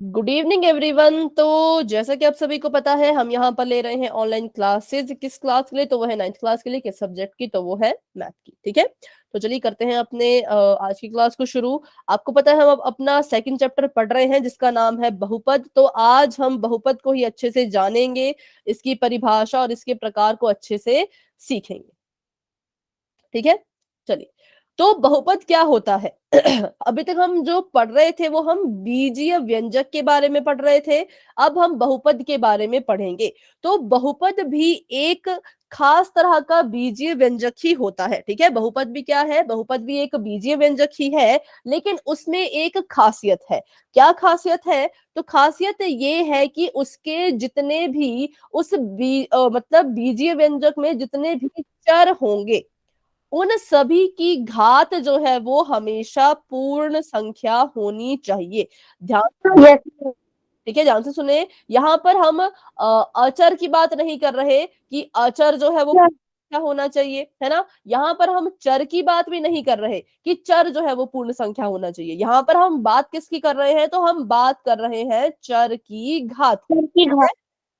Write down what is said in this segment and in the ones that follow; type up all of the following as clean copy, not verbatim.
Good evening everyone. तो जैसा कि आप सभी को पता है, हम यहाँ पर ले रहे हैं ऑनलाइन क्लासेस। किस क्लास के लिए? तो वो है 9th क्लास के लिए। किस सब्जेक्ट की? तो वो है मैथ की। ठीक है, तो चलिए करते हैं अपने आज की क्लास को शुरू। आपको पता है हम अब अपना सेकंड चैप्टर पढ़ रहे हैं जिसका नाम है बहुपद। तो आज हम बहुपद को ही अच्छे से जानेंगे, इसकी परिभाषा और इसके प्रकार को अच्छे से सीखेंगे। ठीक है, चलिए। तो बहुपद क्या होता है? अभी तक हम जो पढ़ रहे थे वो हम बीजीय व्यंजक के बारे में पढ़ रहे थे। अब हम बहुपद के बारे में पढ़ेंगे। तो बहुपद भी एक खास तरह का बीजीय व्यंजक ही होता है। ठीक है, बहुपद भी क्या है? बहुपद भी एक बीजीय व्यंजक ही है, लेकिन उसमें एक खासियत है। क्या खासियत है? तो खासियत ये है कि उसके जितने भी मतलब बीजीय व्यंजक में जितने भी चर होंगे, उन सभी की घात जो है वो हमेशा पूर्ण संख्या होनी चाहिए। ध्यान। यस। ठीक है, ध्यान से सुने। यहाँ पर हम अचर की बात नहीं कर रहे कि अचर जो है वो पूर्ण संख्या होना चाहिए, है ना। यहाँ पर हम चर की बात भी नहीं कर रहे कि चर जो है वो पूर्ण संख्या होना चाहिए। यहाँ पर हम बात किसकी कर रहे हैं? तो हम बात कर रहे हैं चर की घात की।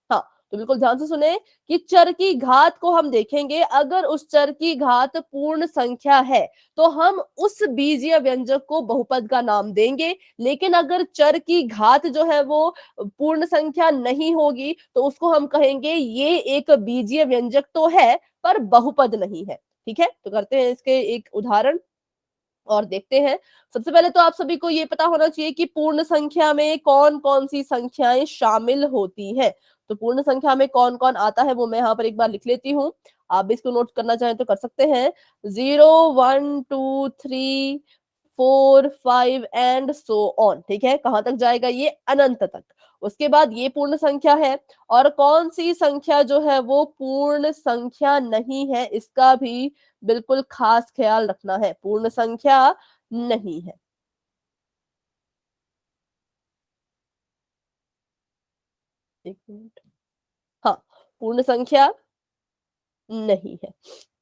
हाँ, तो बिल्कुल ध्यान से सुने कि चर की घात को हम देखेंगे। अगर उस चर की घात पूर्ण संख्या है तो हम उस बीजीय व्यंजक को बहुपद का नाम देंगे। लेकिन अगर चर की घात जो है वो पूर्ण संख्या नहीं होगी तो उसको हम कहेंगे ये एक बीजीय व्यंजक तो है पर बहुपद नहीं है। ठीक है, तो करते हैं इसके एक उदाहरण और देखते हैं। सबसे पहले तो आप सभी को ये पता होना चाहिए कि पूर्ण संख्या में कौन कौन सी संख्याएं शामिल होती हैं। तो पूर्ण संख्या में कौन कौन आता है वो मैं यहाँ पर एक बार लिख लेती हूँ। आप भी इसको नोट करना चाहें तो कर सकते हैं। 0 1 2 3 4 5 एंड सो ऑन। ठीक है, कहां तक जाएगा? ये अनंत तक। उसके बाद ये पूर्ण संख्या है। और कौन सी संख्या जो है वो पूर्ण संख्या नहीं है, इसका भी बिल्कुल खास ख्याल रखना है। पूर्ण संख्या नहीं है। एक मिनट। हाँ, पूर्ण संख्या नहीं है।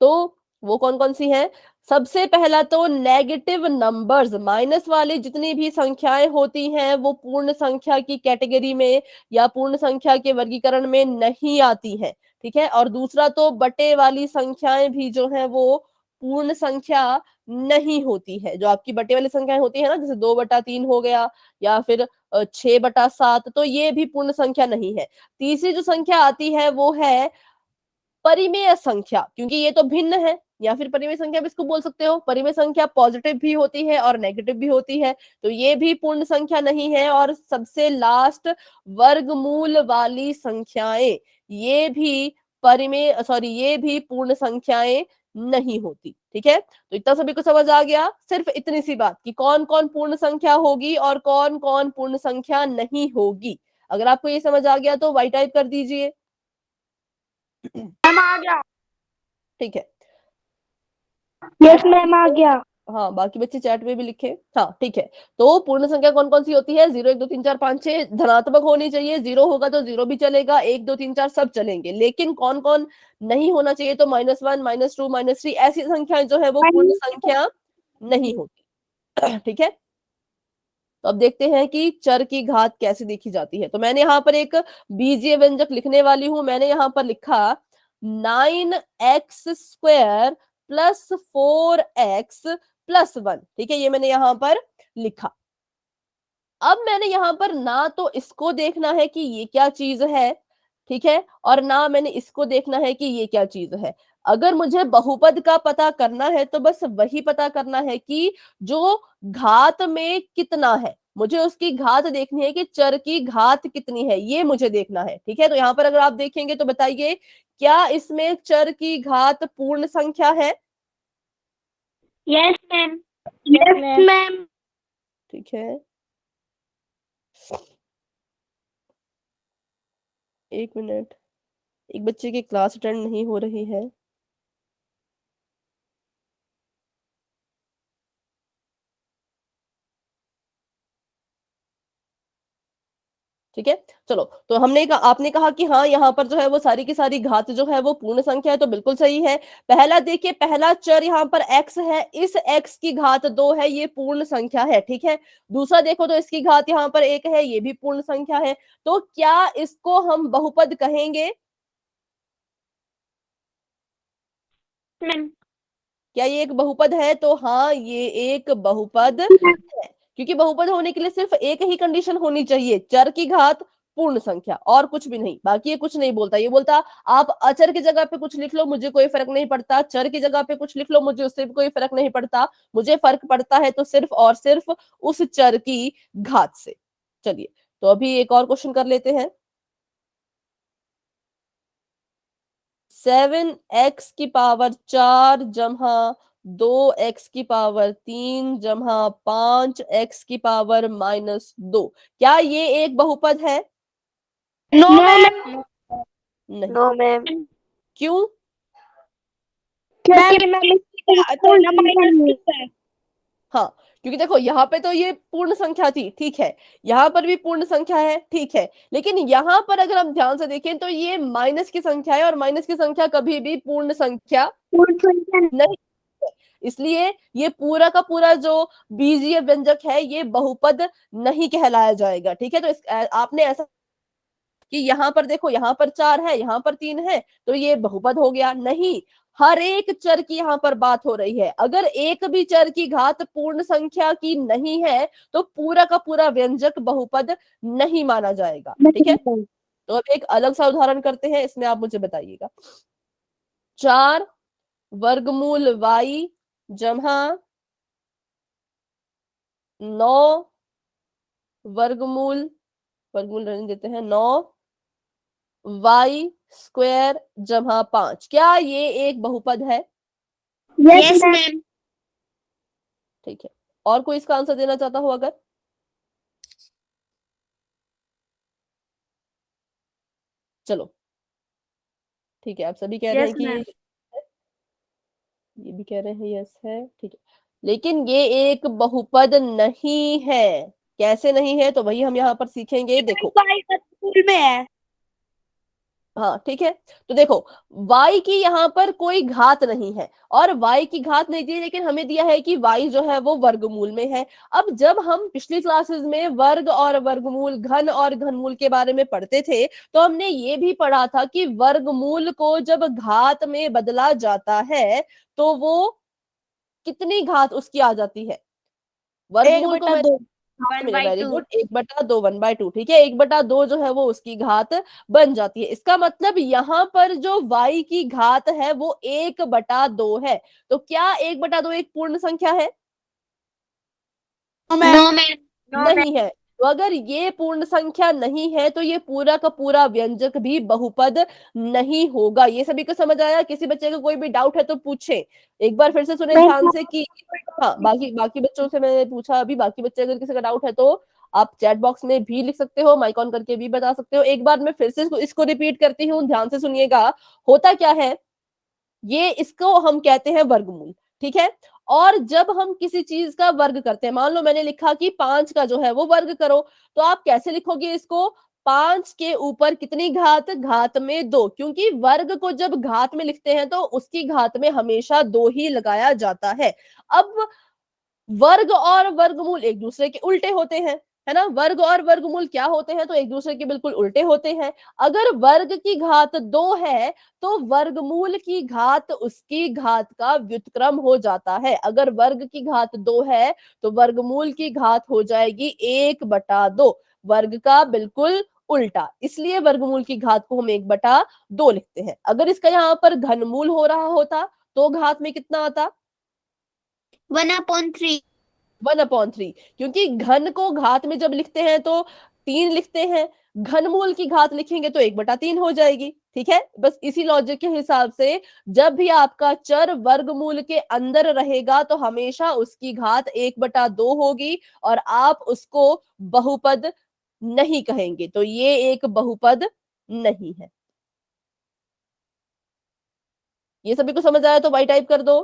तो वो कौन कौन सी है? सबसे पहला तो नेगेटिव नंबर्स, माइनस वाली जितनी भी संख्याएं होती हैं वो पूर्ण संख्या की कैटेगरी में या पूर्ण संख्या के वर्गीकरण में नहीं आती हैं। ठीक है, और दूसरा तो बटे वाली संख्याएं भी जो है वो पूर्ण संख्या नहीं होती है। जो आपकी बटे वाली संख्याएं होती है ना, जैसे 2/3 हो गया या फिर 6/7, तो ये भी पूर्ण संख्या नहीं है। तीसरी जो संख्या आती है वो है परिमेय संख्या, क्योंकि ये तो भिन्न है। या फिर परिमेय संख्या भी इसको बोल सकते हो। परिमेय संख्या पॉजिटिव भी होती है और नेगेटिव भी होती है, तो ये भी पूर्ण संख्या नहीं है। और सबसे लास्ट वर्गमूल वाली संख्याएं, ये भी ये भी पूर्ण संख्याएं नहीं होती। ठीक है, तो इतना सभी को समझ आ गया। सिर्फ इतनी सी बात कि कौन कौन पूर्ण संख्या होगी और कौन कौन पूर्ण संख्या नहीं होगी। अगर आपको ये समझ आ गया तो वाई टाइप कर दीजिए। मैम आ गया। ठीक है। यस मैम आ गया। हाँ, बाकी बच्चे चैट में भी लिखे। हाँ, ठीक है। तो पूर्ण संख्या कौन कौन सी होती है? 0 1 2 3 4 5 6 धनात्मक होनी चाहिए। 0 होगा तो 0 भी चलेगा, 1 2 3 4 सब चलेंगे। लेकिन कौन कौन नहीं होना चाहिए? तो -1 -2 -3 ऐसी संख्याएं जो है वो पूर्ण संख्या नहीं होती। ठीक है, तो अब देखते हैं कि चर की घात कैसे देखी जाती है। तो मैंने यहाँ पर एक बीजीय व्यंजक लिखने वाली हूं। मैंने यहाँ पर लिखा 9x² + 4x + 1। ठीक है, ये मैंने यहाँ पर लिखा। अब मैंने यहाँ पर ना तो इसको देखना है कि ये क्या चीज है, ठीक है, और ना मैंने इसको देखना है कि ये क्या चीज है। अगर मुझे बहुपद का पता करना है तो बस वही पता करना है कि जो घात में कितना है, मुझे उसकी घात देखनी है कि चर की घात कितनी है, ये मुझे देखना है। ठीक है, तो यहाँ पर अगर आप देखेंगे तो बताइए, क्या इसमें चर की घात पूर्ण संख्या है? Yes ma'am. Yes ma'am. ठीक है, एक मिनट। एक बच्चे की क्लास अटेंड नहीं हो रही है। ठीक है। चलो, तो आपने कहा कि हाँ यहाँ पर जो है वो सारी की सारी घात जो है वो पूर्ण संख्या है, तो बिल्कुल सही है। पहला देखिए, पहला चर यहाँ पर x है, इस x की घात 2 है, ये पूर्ण संख्या है, ठीक है। दूसरा देखो तो इसकी घात यहाँ पर 1 है, ये भी पूर्ण संख्या है। तो क्या इसको हम बहुपद कहेंगे? मैम। क्या ये एक बहुपद है? तो हाँ, ये एक बहुपद है, क्योंकि बहुपद होने के लिए सिर्फ एक ही कंडीशन होनी चाहिए, चर की घात पूर्ण संख्या, और कुछ भी नहीं। बाकी ये कुछ नहीं बोलता, ये बोलता आप अचर की जगह पे कुछ लिख लो, मुझे कोई फर्क नहीं पड़ता, चर की जगह पे कुछ लिख लो, मुझे उससे भी कोई फर्क नहीं पड़ता, मुझे फर्क पड़ता है तो सिर्फ और सिर्फ उस चर की घात से। चलिए, तो अभी एक और क्वेश्चन कर लेते हैं। 7x की पावर 4 जमा 2x की पावर 3 जमा 5x की पावर -2, क्या ये एक बहुपद है? No ma'am. नहीं। No ma'am. क्यों? क्योंकि मैम पूर्ण संख्या नहीं है। हाँ, क्योंकि देखो यहाँ पे तो ये पूर्ण संख्या थी, ठीक है, यहाँ पर भी पूर्ण संख्या है, ठीक है, लेकिन यहाँ पर अगर हम ध्यान से देखें तो ये माइनस की संख्या है, और माइनस की संख्या कभी भी पूर्ण संख्या पूर्ण संख्या नहीं है। इसलिए ये पूरा का पूरा जो बीजीय व्यंजक है ये बहुपद नहीं कहलाया जाएगा, ठीक है। तो आपने ऐसा कि यहाँ पर देखो, यहाँ पर 4 है, यहाँ पर 3 है, तो ये बहुपद हो गया? नहीं, हर एक चर की यहाँ पर बात हो रही है। अगर एक भी चर की घात पूर्ण संख्या की नहीं है तो पूरा का पूरा व्यंजक बहुपद नहीं माना जाएगा, ठीक है। तो अब एक अलग सा उदाहरण करते हैं, इसमें आप मुझे बताइएगा। 4 वर्गमूल y जमा 9 वर्गमूल वर्गमूल रहने देते हैं, 9 y स्क्वायर जमा 5, क्या ये एक बहुपद है? Yes ma'am. ठीक है, और कोई इसका आंसर देना चाहता हो अगर? चलो, ठीक है, आप सभी कह रहे हैं यस कि मैम। ये भी कह रहे हैं यस है, ठीक है, लेकिन ये एक बहुपद नहीं है। कैसे नहीं है? तो वही हम यहाँ पर सीखेंगे, देखो। स्कूल में है। हाँ, ठीक है, तो देखो, y की यहाँ पर कोई घात नहीं है, और y की घात नहीं दी, लेकिन हमें दिया है कि y जो है वो वर्गमूल में है। अब जब हम पिछली क्लासेस में वर्ग और वर्गमूल, घन और घनमूल के बारे में पढ़ते थे, तो हमने ये भी पढ़ा था कि वर्गमूल को जब घात में बदला जाता है तो वो कितनी घात उसकी आ जाती है? वर्गमूल को मैं 1/2। हाँ, मेरे वेरी गुड, 1/2, 1/2, ठीक है, 1/2 जो है वो उसकी घात बन जाती है। इसका मतलब यहाँ पर जो y की घात है वो 1/2 है। तो क्या 1/2 एक पूर्ण संख्या है? No ma'am. नहीं है। तो अगर ये पूर्ण संख्या नहीं है तो ये पूरा का पूरा व्यंजक भी बहुपद नहीं होगा। ये सभी को समझ आया? किसी बच्चे को कोई भी डाउट है तो पूछे, एक बार फिर से सुने ध्यान से कि हाँ, बाकी बाकी बच्चों से मैंने पूछा, अभी बाकी बच्चे अगर किसी का डाउट है तो आप चैट बॉक्स में भी लिख सकते हो, माइक ऑन करके भी बता सकते हो। एक बार मैं फिर से इसको रिपीट करती हूँ, ध्यान से सुनिएगा। होता क्या है, ये इसको हम कहते हैं वर्गमूल, ठीक है। और जब हम किसी चीज का वर्ग करते हैं, मान लो मैंने लिखा कि 5 का जो है वो वर्ग करो, तो आप कैसे लिखोगे इसको? 5 के ऊपर कितनी घात? घात में 2, क्योंकि वर्ग को जब घात में लिखते हैं तो उसकी घात में हमेशा 2 ही लगाया जाता है। अब वर्ग और वर्गमूल एक दूसरे के उल्टे होते हैं, है ना। वर्ग और वर्गमूल क्या होते हैं? तो एक दूसरे के बिल्कुल उल्टे होते हैं। अगर वर्ग की घात 2 है तो वर्गमूल की घात उसकी घात का व्युत्क्रम हो जाता है। अगर वर्ग की घात 2 है तो वर्गमूल की घात हो जाएगी 1/2, वर्ग का बिल्कुल उल्टा। इसलिए वर्गमूल की घात को हम 1/2 लिखते हैं। अगर इसका यहाँ पर घनमूल हो रहा होता तो घात में कितना आता? 1/3। 1/3, क्योंकि घन को घात में जब लिखते हैं तो 3 लिखते हैं, घनमूल की घात लिखेंगे तो 1/3 हो जाएगी, ठीक है। बस इसी लॉजिक के हिसाब से जब भी आपका चर वर्गमूल के अंदर रहेगा तो हमेशा उसकी घात 1/2 होगी, और आप उसको बहुपद नहीं कहेंगे, तो ये एक बहुपद नहीं है। ये सभी को समझ आया तो वाई टाइप कर दो।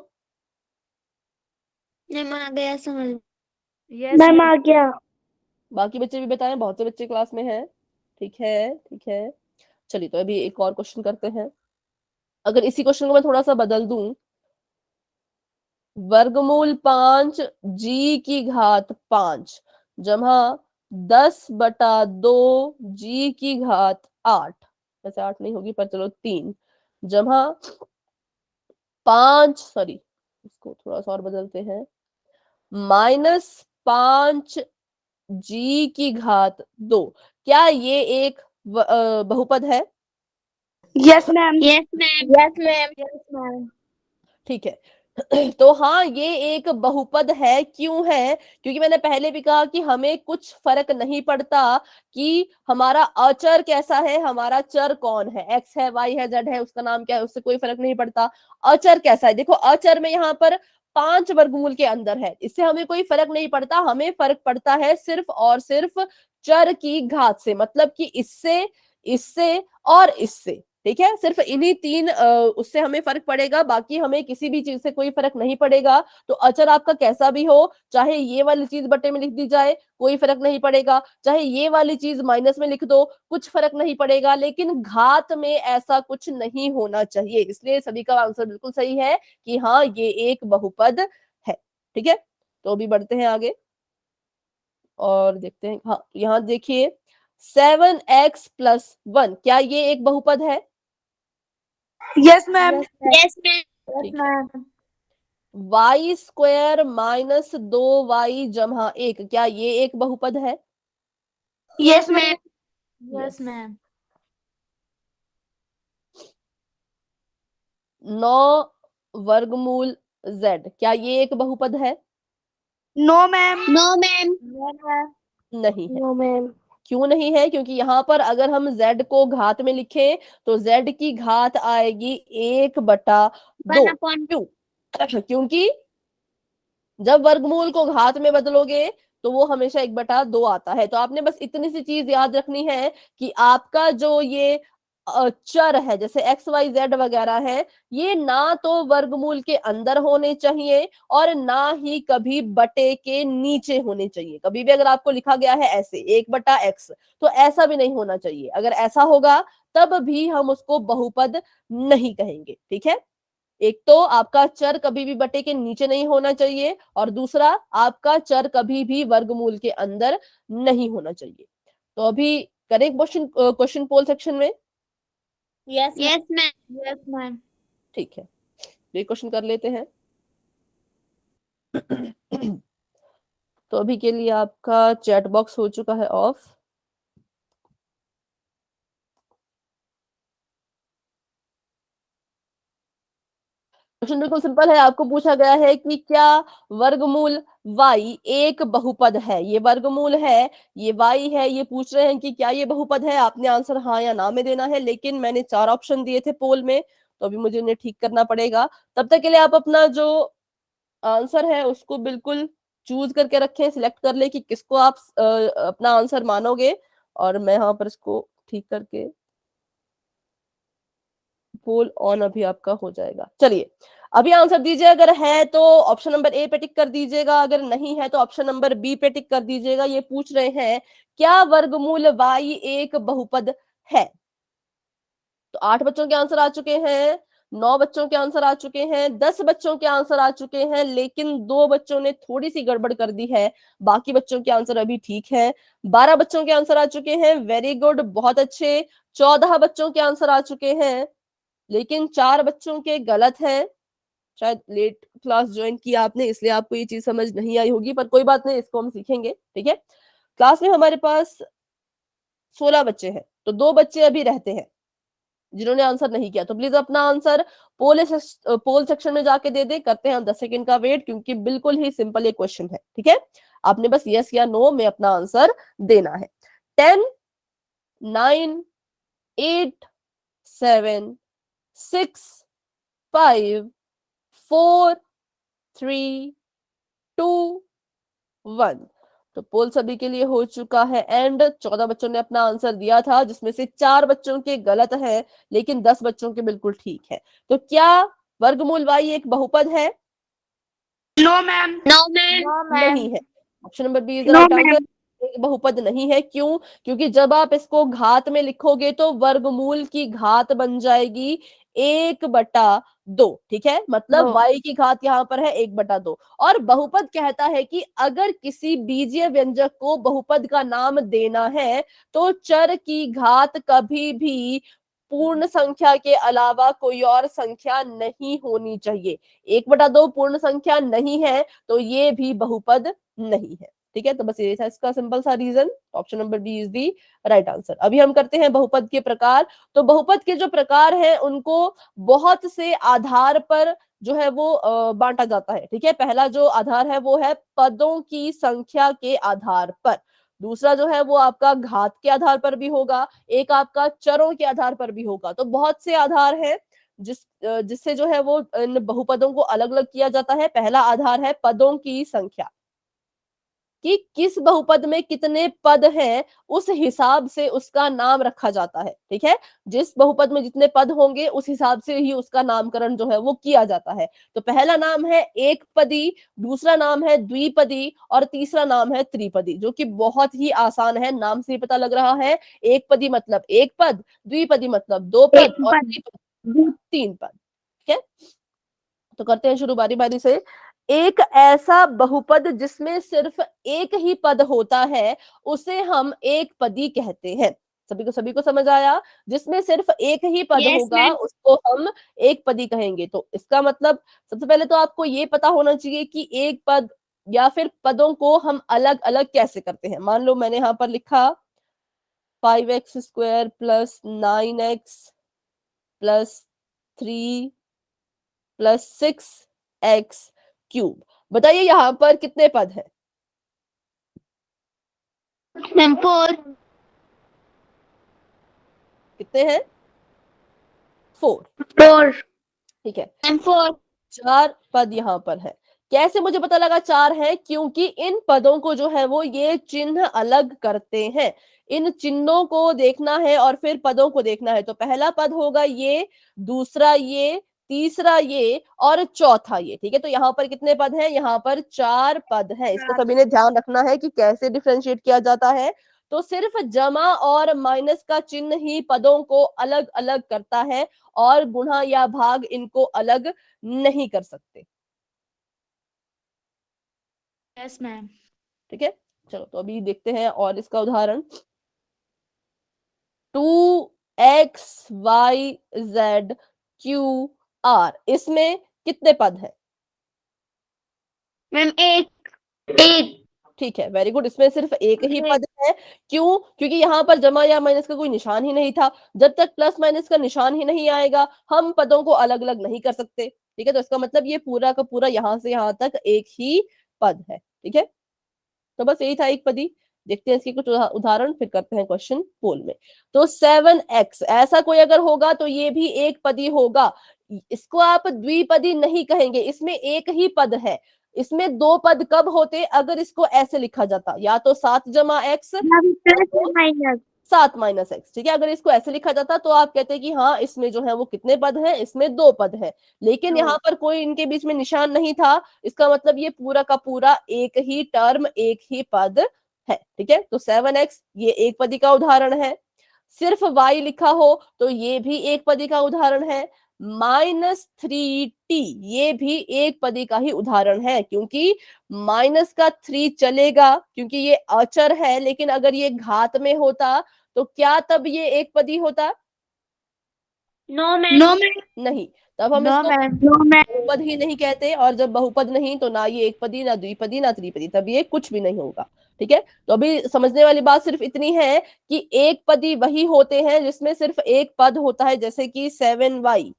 मैम आ गया समझ। यस मैम आ गया। बाकी बच्चे भी बताएं, बहुत से बच्चे क्लास में हैं। ठीक है, ठीक है। चलिए तो अभी एक और क्वेश्चन करते हैं। अगर इसी क्वेश्चन को मैं थोड़ा सा बदल दूं, वर्गमूल 5 जी की घात 5 जमा 10/2 जी की घात 8, वैसे 8 नहीं होगी पर चलो 3 जमा 5, सॉरी इसको थोड़ा सा और बदलते हैं, -5 जी की घात 2, क्या ये एक बहुपद है? Yes ma'am. Yes ma'am. Yes ma'am. Yes ma'am. ठीक है। तो हाँ ये एक बहुपद है। क्यों है? क्योंकि मैंने पहले भी कहा कि हमें कुछ फर्क नहीं पड़ता कि हमारा अचर कैसा है, हमारा चर कौन है, एक्स है, वाई है, जेड है, उसका नाम क्या है, उससे कोई फर्क नहीं पड़ता। अचर कैसा है, देखो अचर में यहाँ पर 5 वर्गमूल के अंदर है, इससे हमें कोई फर्क नहीं पड़ता। हमें फर्क पड़ता है सिर्फ और सिर्फ चर की घात से, मतलब कि इससे, इससे और इससे। ठीक है, सिर्फ इन्हीं 3 उससे हमें फर्क पड़ेगा, बाकी हमें किसी भी चीज से कोई फर्क नहीं पड़ेगा। तो अचर आपका कैसा भी हो, चाहे ये वाली चीज बटे में लिख दी जाए कोई फर्क नहीं पड़ेगा, चाहे ये वाली चीज माइनस में लिख दो कुछ फर्क नहीं पड़ेगा, लेकिन घात में ऐसा कुछ नहीं होना चाहिए। इसलिए सभी का आंसर बिल्कुल सही है कि हाँ ये एक बहुपद है। ठीक है, तो अभी बढ़ते हैं आगे और देखते हैं। हाँ यहाँ देखिए 7x+1, क्या ये एक बहुपद है? Yes ma'am. Yes ma'am. ठीक है। y² -2y जमा 1, क्या ये एक बहुपद है? Yes ma'am. Yes ma'am. 9 वर्गमूल z, क्या ये एक बहुपद है? No ma'am. No ma'am. नहीं है। No ma'am. क्यों नहीं है? क्योंकि यहाँ पर अगर हम z को घात में लिखें तो z की घात आएगी 1/2। 1/2। क्यों? क्योंकि जब वर्गमूल को घात में बदलोगे तो वो हमेशा 1/2 आता है। तो आपने बस इतनी सी चीज याद रखनी है कि आपका जो ये चर है, जैसे एक्स वाई जेड वगैरह है, ये ना तो वर्गमूल के अंदर होने चाहिए और ना ही कभी बटे के नीचे होने चाहिए। कभी भी अगर आपको लिखा गया है ऐसे 1/x, तो ऐसा भी नहीं होना चाहिए। अगर ऐसा होगा तब भी हम उसको बहुपद नहीं कहेंगे। ठीक है, एक तो आपका चर कभी भी बटे के नीचे नहीं होना चाहिए और दूसरा आपका चर कभी भी वर्गमूल के अंदर नहीं होना चाहिए। तो अभी करें क्वेश्चन क्वेश्चन पोल सेक्शन में। Yes yes ma'am. Yes ma'am. ठीक है, ये क्वेश्चन कर लेते हैं। तो अभी के लिए आपका चैट बॉक्स हो चुका है ऑफ। क्वेश्चन बिल्कुल सिंपल है। आपको पूछा गया है कि क्या वर्गमूल y एक बहुपद है? ये वर्गमूल है, ये y है, ये पूछ रहे हैं कि क्या ये बहुपद है। आपने आंसर हाँ या ना में देना है, लेकिन मैंने 4 ऑप्शन दिए थे पोल में, तो अभी मुझे उन्हें ठीक करना पड़ेगा। तब तक के लिए आप अपना जो आंसर है उसको बिल्कुल चूज करके रखें, सिलेक्ट कर ले कि किसको आप अपना आंसर मानोगे, और मैं यहाँ पर इसको ठीक करके पोल ऑन अभी आपका हो जाएगा। चलिए अभी आंसर दीजिए, अगर है तो ऑप्शन नंबर ए पे टिक कर दीजिएगा, अगर नहीं है तो ऑप्शन नंबर बी पे टिक कर दीजिएगा। ये पूछ रहे हैं क्या वर्गमूल y एक बहुपद है। तो 8 बच्चों के आंसर आ चुके हैं, 9 बच्चों के आंसर आ चुके हैं, 10 बच्चों के आंसर आ चुके हैं, लेकिन 2 बच्चों ने थोड़ी सी गड़बड़ कर दी है। बाकी बच्चों के आंसर अभी ठीक है। 12 बच्चों के आंसर आ चुके हैं, वेरी गुड, बहुत अच्छे। 14 बच्चों के आंसर आ चुके हैं, लेकिन 4 बच्चों के गलत हैं। शायद लेट क्लास ज्वाइन किया आपने, इसलिए आपको ये चीज समझ नहीं आई होगी, पर कोई बात नहीं, इसको हम सीखेंगे। ठीक है, क्लास में हमारे पास 16 बच्चे हैं, तो 2 बच्चे अभी रहते हैं जिन्होंने आंसर नहीं किया। तो प्लीज अपना आंसर पोल सेक्शन में जाके दे दे। करते हैं हम 10 सेकंड का वेट, क्योंकि बिल्कुल ही सिंपल ये क्वेश्चन है। ठीक है, आपने बस यस या नो में अपना आंसर देना है। 10 9 8 7 6 5 4 3 2 1। तो पोल सभी के लिए हो चुका है एंड 14 बच्चों ने अपना आंसर दिया था, जिसमें से 4 बच्चों के गलत हैं, लेकिन 10 बच्चों के बिल्कुल ठीक है। तो क्या वर्गमूल y एक बहुपद है? No ma'am. No ma'am. नहीं है। Option number B is the no right ma'am. Answer. एक बहुपद नहीं है। क्यों? क्योंकि जब आप इसको घात में लिखोगे तो वर्गमूल की घात बन जाएगी 1/2। ठीक है, मतलब y की घात यहाँ पर है 1/2। और बहुपद कहता है कि अगर किसी बीजीय व्यंजक को बहुपद का नाम देना है तो चर की घात कभी भी पूर्ण संख्या के अलावा कोई और संख्या नहीं होनी चाहिए। 1/2 पूर्ण संख्या नहीं है तो ये भी बहुपद नहीं है। ठीक है, तो बस ये था इसका सिंपल सा reason. Option number B is the right answer. अभी हम करते हैं बहुपद के प्रकार। तो बहुपद के जो प्रकार हैं उनको बहुत से आधार पर जो है वो बांटा जाता है। ठीक है, पहला जो आधार है वो है पदों की संख्या के आधार पर। दूसरा जो है वो आपका घात के आधार पर भी होगा, एक आपका चरों के आधार पर भी होगा। तो बहुत से आधार हैं जिससे जो है वो इन बहुपदों को अलग अलग किया जाता है। पहला आधार है पदों की संख्या, कि किस बहुपद में कितने पद हैं उस हिसाब से उसका नाम रखा जाता है। ठीक है, जिस बहुपद में जितने पद होंगे उस हिसाब से ही उसका नामकरण जो है वो किया जाता है। तो पहला नाम है एक पदी, दूसरा नाम है द्विपदी और तीसरा नाम है त्रिपदी, जो कि बहुत ही आसान है, नाम से ही पता लग रहा है। एक पदी मतलब एक पद, द्विपदी मतलब दो पद और त्रिपदी 3 पद। ठीक है, तो करते हैं शुरू बारी बारी से। एक ऐसा बहुपद जिसमें सिर्फ एक ही पद होता है उसे हम एक पदी कहते हैं। सभी को समझ आया? जिसमें सिर्फ एक ही पद Yes, होगा ma'am. उसको हम एक पदी कहेंगे। तो इसका मतलब सबसे पहले तो आपको ये पता होना चाहिए कि एक पद या फिर पदों को हम अलग अलग कैसे करते हैं। मान लो मैंने यहाँ पर लिखा 5x² plus 9x plus 3 plus 6x³। बताइए यहाँ पर कितने पद हैं? Ma'am, 4. कितने हैं? 4। 4. ठीक है, Ma'am, 4. 4 पद यहाँ पर है। कैसे मुझे पता लगा 4 है? क्योंकि इन पदों को जो है वो ये चिन्ह अलग करते हैं। इन चिन्हों को देखना है और फिर पदों को देखना है। तो पहला पद होगा ये, दूसरा ये, तीसरा ये और चौथा ये। ठीक है, तो यहाँ पर कितने पद हैं? यहाँ पर 4 पद हैं। इसको सभी ने ध्यान रखना है कि कैसे डिफरेंशिएट किया जाता है। तो सिर्फ जमा और माइनस का चिन्ह ही पदों को अलग अलग करता है और गुणा या भाग इनको अलग नहीं कर सकते। Yes, ma'am. ठीक है, चलो तो अभी देखते हैं और इसका उदाहरण। 2x, y, z, q, r, इसमें कितने पद हैं? Ma'am, 8. 8. ठीक है, वेरी गुड, इसमें सिर्फ एक ही Okay. पद है। क्यों? क्योंकि यहाँ पर जमा या माइनस का कोई निशान ही नहीं था। जब तक प्लस माइनस का निशान ही नहीं आएगा हम पदों को अलग अलग नहीं कर सकते। ठीक है, तो इसका मतलब ये पूरा का पूरा यहाँ से यहाँ तक एक ही पद है। ठीक है, तो बस यही था एक पदी। देखते हैं इसके कुछ उदाहरण, फिर करते हैं क्वेश्चन पोल में। तो 7x ऐसा कोई अगर होगा तो ये भी एक पदी होगा। इसको आप द्विपदी नहीं कहेंगे, इसमें एक ही पद है। इसमें 2 पद कब होते? अगर इसको ऐसे लिखा जाता, या तो 7 जमा x Ma'am, या plus तो or minus. 7 minus x. ठीक है, अगर इसको ऐसे लिखा जाता तो आप कहते कि हाँ इसमें जो है वो कितने पद हैं? इसमें 2 पद हैं। लेकिन यहाँ पर कोई इनके बीच में निशान नहीं था, इसका मतलब ये पूरा का पूरा एक ही टर्म, एक ही पद है। ठीक है, तो 7x ये एक पदी का उदाहरण है। सिर्फ y लिखा हो तो ये भी एक पदी का उदाहरण है। -3t ये भी एक पदी का ही उदाहरण है, क्योंकि माइनस का 3 चलेगा क्योंकि ये अचर है। लेकिन अगर ये घात में होता तो क्या तब ये एक पदी होता? No, ma'am. No, ma'am. नहीं, तब हम No, इसको ma'am. No, ma'am. बहुपद ही नहीं कहते। और जब बहुपद नहीं तो ना ये एक पदी, ना द्विपदी, ना त्रिपदी, तब ये कुछ भी नहीं होगा। ठीक है, तो अभी समझने वाली बात सिर्फ इतनी है कि एक पदी वही होते हैं जिसमें सिर्फ एक पद होता है, जैसे कि 7y,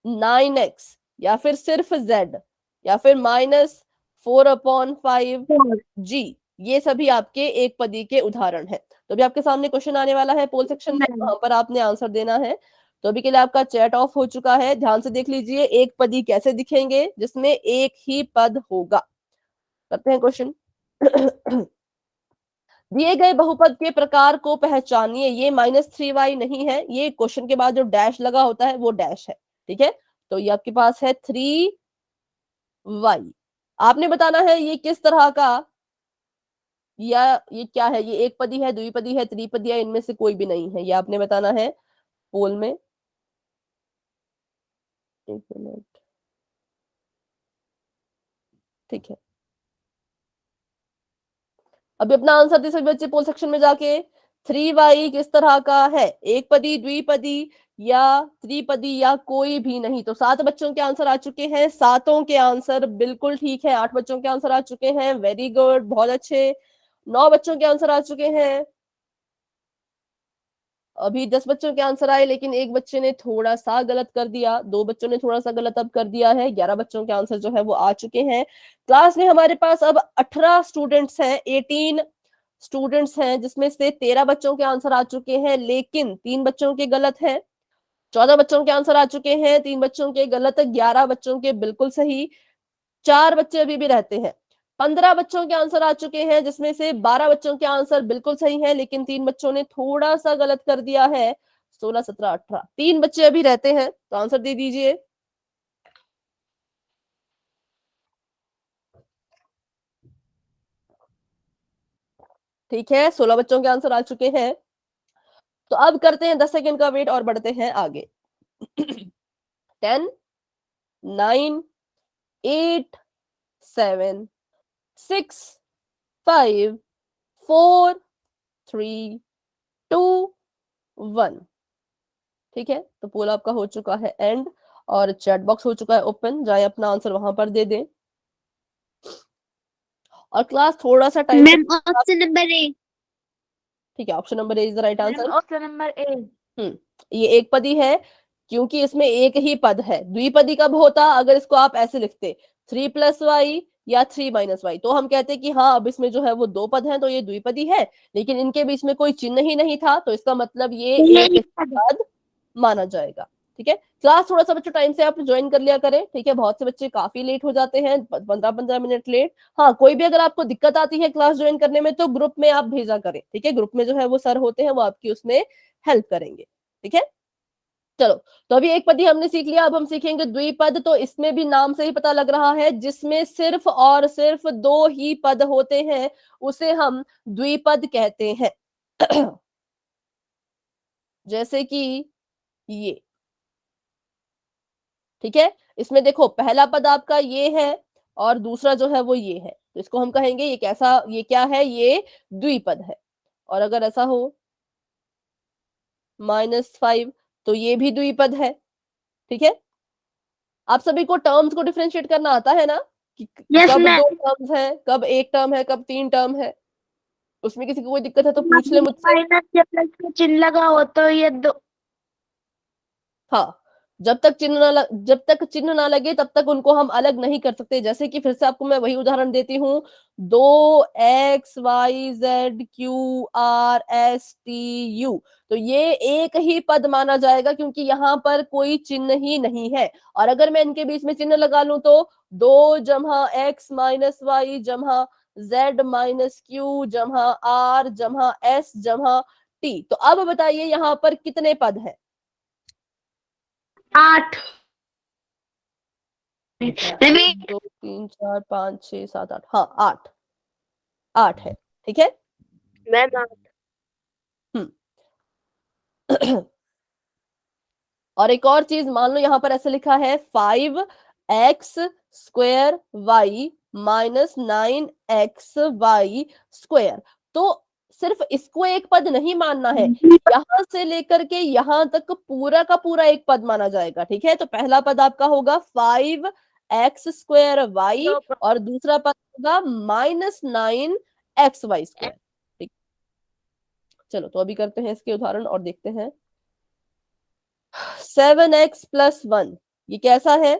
9x, या फिर सिर्फ z, या फिर -4/5g। ये सभी आपके एक पदी के उदाहरण हैं। तो अभी आपके सामने क्वेश्चन आने वाला है पोल सेक्शन में, वहां पर आपने आंसर देना है। तो अभी के लिए आपका चैट ऑफ हो चुका है, ध्यान से देख लीजिए एक पदी कैसे दिखेंगे जिसमें एक ही पद होगा। करते हैं क्वेश्चन। दिए गए बहुपद के प्रकार को पहचानिए। ये -3y नहीं है, ये क्वेश्चन के बाद जो डैश लगा होता है वो डैश है। ठीक है, तो ये आपके पास है 3y। आपने बताना है ये किस तरह का या ये क्या है, ये एक पदी है, द्विपदी है, त्रिपदी है, इनमें से कोई भी नहीं है, ये आपने बताना है पोल में। एक मिनट, ठीक है। अभी अपना आंसर दे सभी बच्चे पोल सेक्शन में जाके। 3y किस तरह का है, एक पदी, द्विपदी या त्रिपदी या कोई भी नहीं। तो 7 बच्चों के आंसर आ चुके हैं, सातों के आंसर बिल्कुल ठीक है। 8 बच्चों के आंसर आ चुके हैं, वेरी गुड, बहुत अच्छे। 9 बच्चों के आंसर आ चुके हैं। अभी 10 बच्चों के आंसर आए, लेकिन एक बच्चे ने थोड़ा सा गलत कर दिया, 2 बच्चों ने थोड़ा सा गलत अब कर दिया है। 11 बच्चों के आंसर जो है वो आ चुके हैं। क्लास में हमारे पास अब 18 स्टूडेंट्स हैं, 18 स्टूडेंट्स हैं, जिसमें से 13 बच्चों के आंसर आ चुके हैं, लेकिन 3 बच्चों के गलत हैं। 14 बच्चों के आंसर आ चुके हैं, 3 बच्चों के गलत, 11 बच्चों के बिल्कुल सही, 4 बच्चे अभी भी रहते हैं। 15 बच्चों के आंसर आ चुके हैं, जिसमें से 12 बच्चों के आंसर बिल्कुल सही है, लेकिन 3 बच्चों ने थोड़ा सा गलत कर दिया है। 16, 17, 18, 3 बच्चे अभी रहते हैं, तो आंसर दे दीजिए। ठीक है, 16 बच्चों के आंसर आ चुके हैं। तो अब करते हैं 10 सेकंड का वेट और बढ़ते हैं आगे। 10, 9, 8, 7, 6, 5, 4, 3, 2, 1। ठीक है, तो पोल आपका हो चुका है एंड, और चैट बॉक्स हो चुका है ओपन, जाए अपना आंसर वहां पर दे दें। और क्लास थोड़ा सा टाइम से, मैम ऑप्शन नंबर ए। ठीक है, option number A is the right ma'am answer. Option number A. ये एक पदी है, क्योंकि इसमें एक ही पद है। द्विपदी कब होता, अगर इसको आप ऐसे लिखते 3+y या 3-y, तो हम कहते कि हाँ अब इसमें जो है वो 2 पद हैं, तो ये द्विपदी है। लेकिन इनके बीच में कोई चिन्ह ही नहीं था, तो इसका मतलब ये एक ही पद माना जाएगा। ठीक है, क्लास थोड़ा सा बच्चों टाइम से आप ज्वाइन कर लिया करें। ठीक है, बहुत से बच्चे काफी लेट हो जाते हैं, 15-15 मिनट लेट। हाँ, कोई भी अगर आपको दिक्कत आती है क्लास ज्वाइन करने में, तो ग्रुप में आप भेजा करें। ठीक है, ग्रुप में जो है वो सर होते हैं, वो आपकी उसमें हेल्प करेंगे। ठीक है, चलो। तो अभी एक पद ही हमने सीख लिया, अब हम सीखेंगे द्विपद। तो इसमें भी नाम से ही पता लग रहा है, जिसमें सिर्फ और सिर्फ 2 ही पद होते हैं, उसे हम द्विपद कहते हैं। जैसे कि ये, ठीक है, इसमें देखो पहला पद आपका ये है और दूसरा जो है वो ये है, तो इसको हम कहेंगे ये कैसा, ये क्या है, ये द्विपद है। और अगर ऐसा हो -5, तो ये भी द्विपद है। ठीक है, आप सभी को टर्म्स को डिफरेंशिएट करना आता है ना, कि यस कब 2 मैम। टर्म्स है, कब एक टर्म है, कब 3 टर्म है। उसमें किसी को कोई दिक्कत है तो पूछ ले मुझसे। माइनस या प्लस का चिन्ह लगा हो तो ये दो। हाँ, जब तक चिन्ह ना लगे तब तक उनको हम अलग नहीं कर सकते। जैसे कि फिर से आपको मैं वही उदाहरण देती हूँ, 2x, y, z, q, r, s, t, u, तो ये एक ही पद माना जाएगा, क्योंकि यहाँ पर कोई चिन्ह ही नहीं है। और अगर मैं इनके बीच में चिन्ह लगा लूं, तो 2 जमा x माइनस वाई जमा z माइनस क्यू जमा r जमा s जमा t, तो अब बताइए यहाँ पर कितने पद हैं? 8। 2, 3, 4, 5, 6, 7, 8, हाँ 8, 8 है। ठीक है, मैम हम्म। और एक और चीज मान लो, यहाँ पर ऐसे लिखा है 5x² y -9xy²। तो सिर्फ इसको एक पद नहीं मानना है, यहां से लेकर के यहां तक पूरा का पूरा एक पद माना जाएगा। ठीक है, तो पहला पद आपका होगा 5x² y, और दूसरा पद होगा -9xy²। ठीक, चलो तो अभी करते हैं इसके उदाहरण और देखते हैं। 7x+1, ये कैसा है?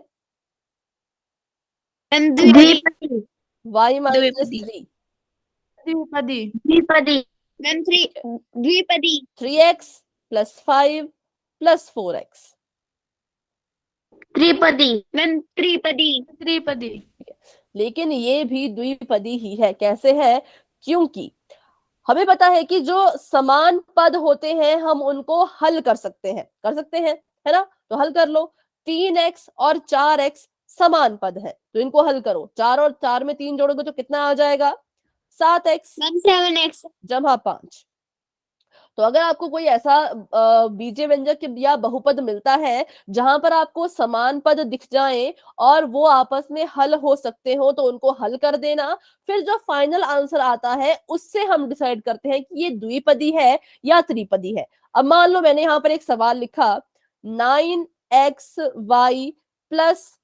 द्विपदी। y द्विपदी। -3, द्विपदी। द्विपदी। मैम द्विपदी। 3x+5+4x। त्रिपदी। मैम त्रिपदी। त्रिपदी। लेकिन ये भी द्विपदी ही है। कैसे है? क्योंकि हमें पता है कि जो समान पद होते हैं हम उनको हल कर सकते हैं, है ना? तो हल कर लो। 3x और 4x समान पद है, तो इनको हल करो। 4 और 4 में 3 जोड़ोगे तो कितना आ जाएगा? 7x ma'am 7x। जमा 5। तो अगर आपको कोई ऐसा बीजीय व्यंजक या बहुपद मिलता है जहां पर आपको समान पद दिख जाएं और वो आपस में हल हो सकते हो तो उनको हल कर देना। फिर जो फाइनल आंसर आता है उससे हम डिसाइड करते हैं कि ये द्विपदी है या त्रिपदी है। अब मान लो मैंने यहाँ पर एक सवाल लिखा 9xy प्लस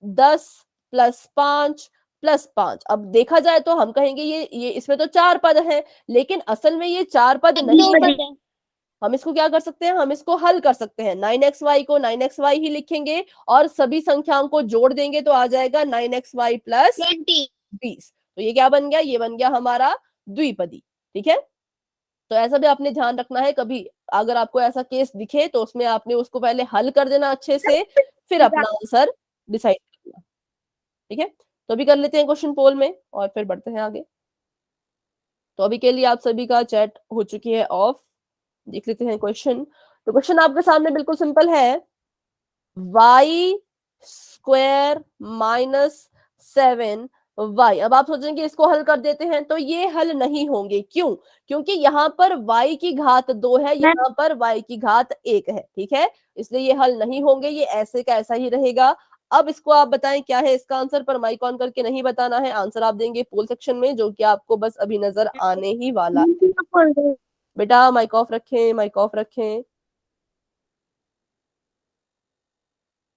10 + 5 + 5। अब देखा जाए तो हम कहेंगे ये इसमें तो 4 पद हैं, लेकिन असल में ये 4 पद नहीं है। द्विपदी। हम इसको क्या कर सकते हैं, हम इसको हल कर सकते हैं। 9xy को 9xy ही लिखेंगे और सभी संख्याओं को जोड़ देंगे तो आ जाएगा 9xy + 20। 20। तो ये क्या बन गया, ये बन गया हमारा द्विपदी। ठीक है, तो ऐसा भी आपने ध्यान रखना है, कभी अगर आपको ऐसा केस दिखे तो उसमें आपने उसको पहले हल कर देना अच्छे से, फिर अपना आंसर डिसाइड करना। ठीक है, तो अभी कर लेते हैं क्वेश्चन पोल में और फिर बढ़ते हैं आगे। तो अभी के लिए आप सभी का चैट हो चुकी है ऑफ। देख लेते हैं क्वेश्चन। तो क्वेश्चन आपके सामने बिल्कुल सिंपल है, y² - 7y। अब आप सोचेंगे इसको हल कर देते हैं, तो ये हल नहीं होंगे। क्यों? क्योंकि यहाँ पर y की घात 2 है, यहाँ पर y की घात 1 है। ठीक है, इसलिए ये हल नहीं होंगे, ये ऐसे का ऐसा ही रहेगा। अब इसको आप बताएं क्या है इसका आंसर, पर माइक ऑन करके नहीं बताना है, आंसर आप देंगे पोल सेक्शन में, जो कि आपको बस अभी नजर आने ही वाला है। बेटा माइक ऑफ रखें, माइक ऑफ रखें।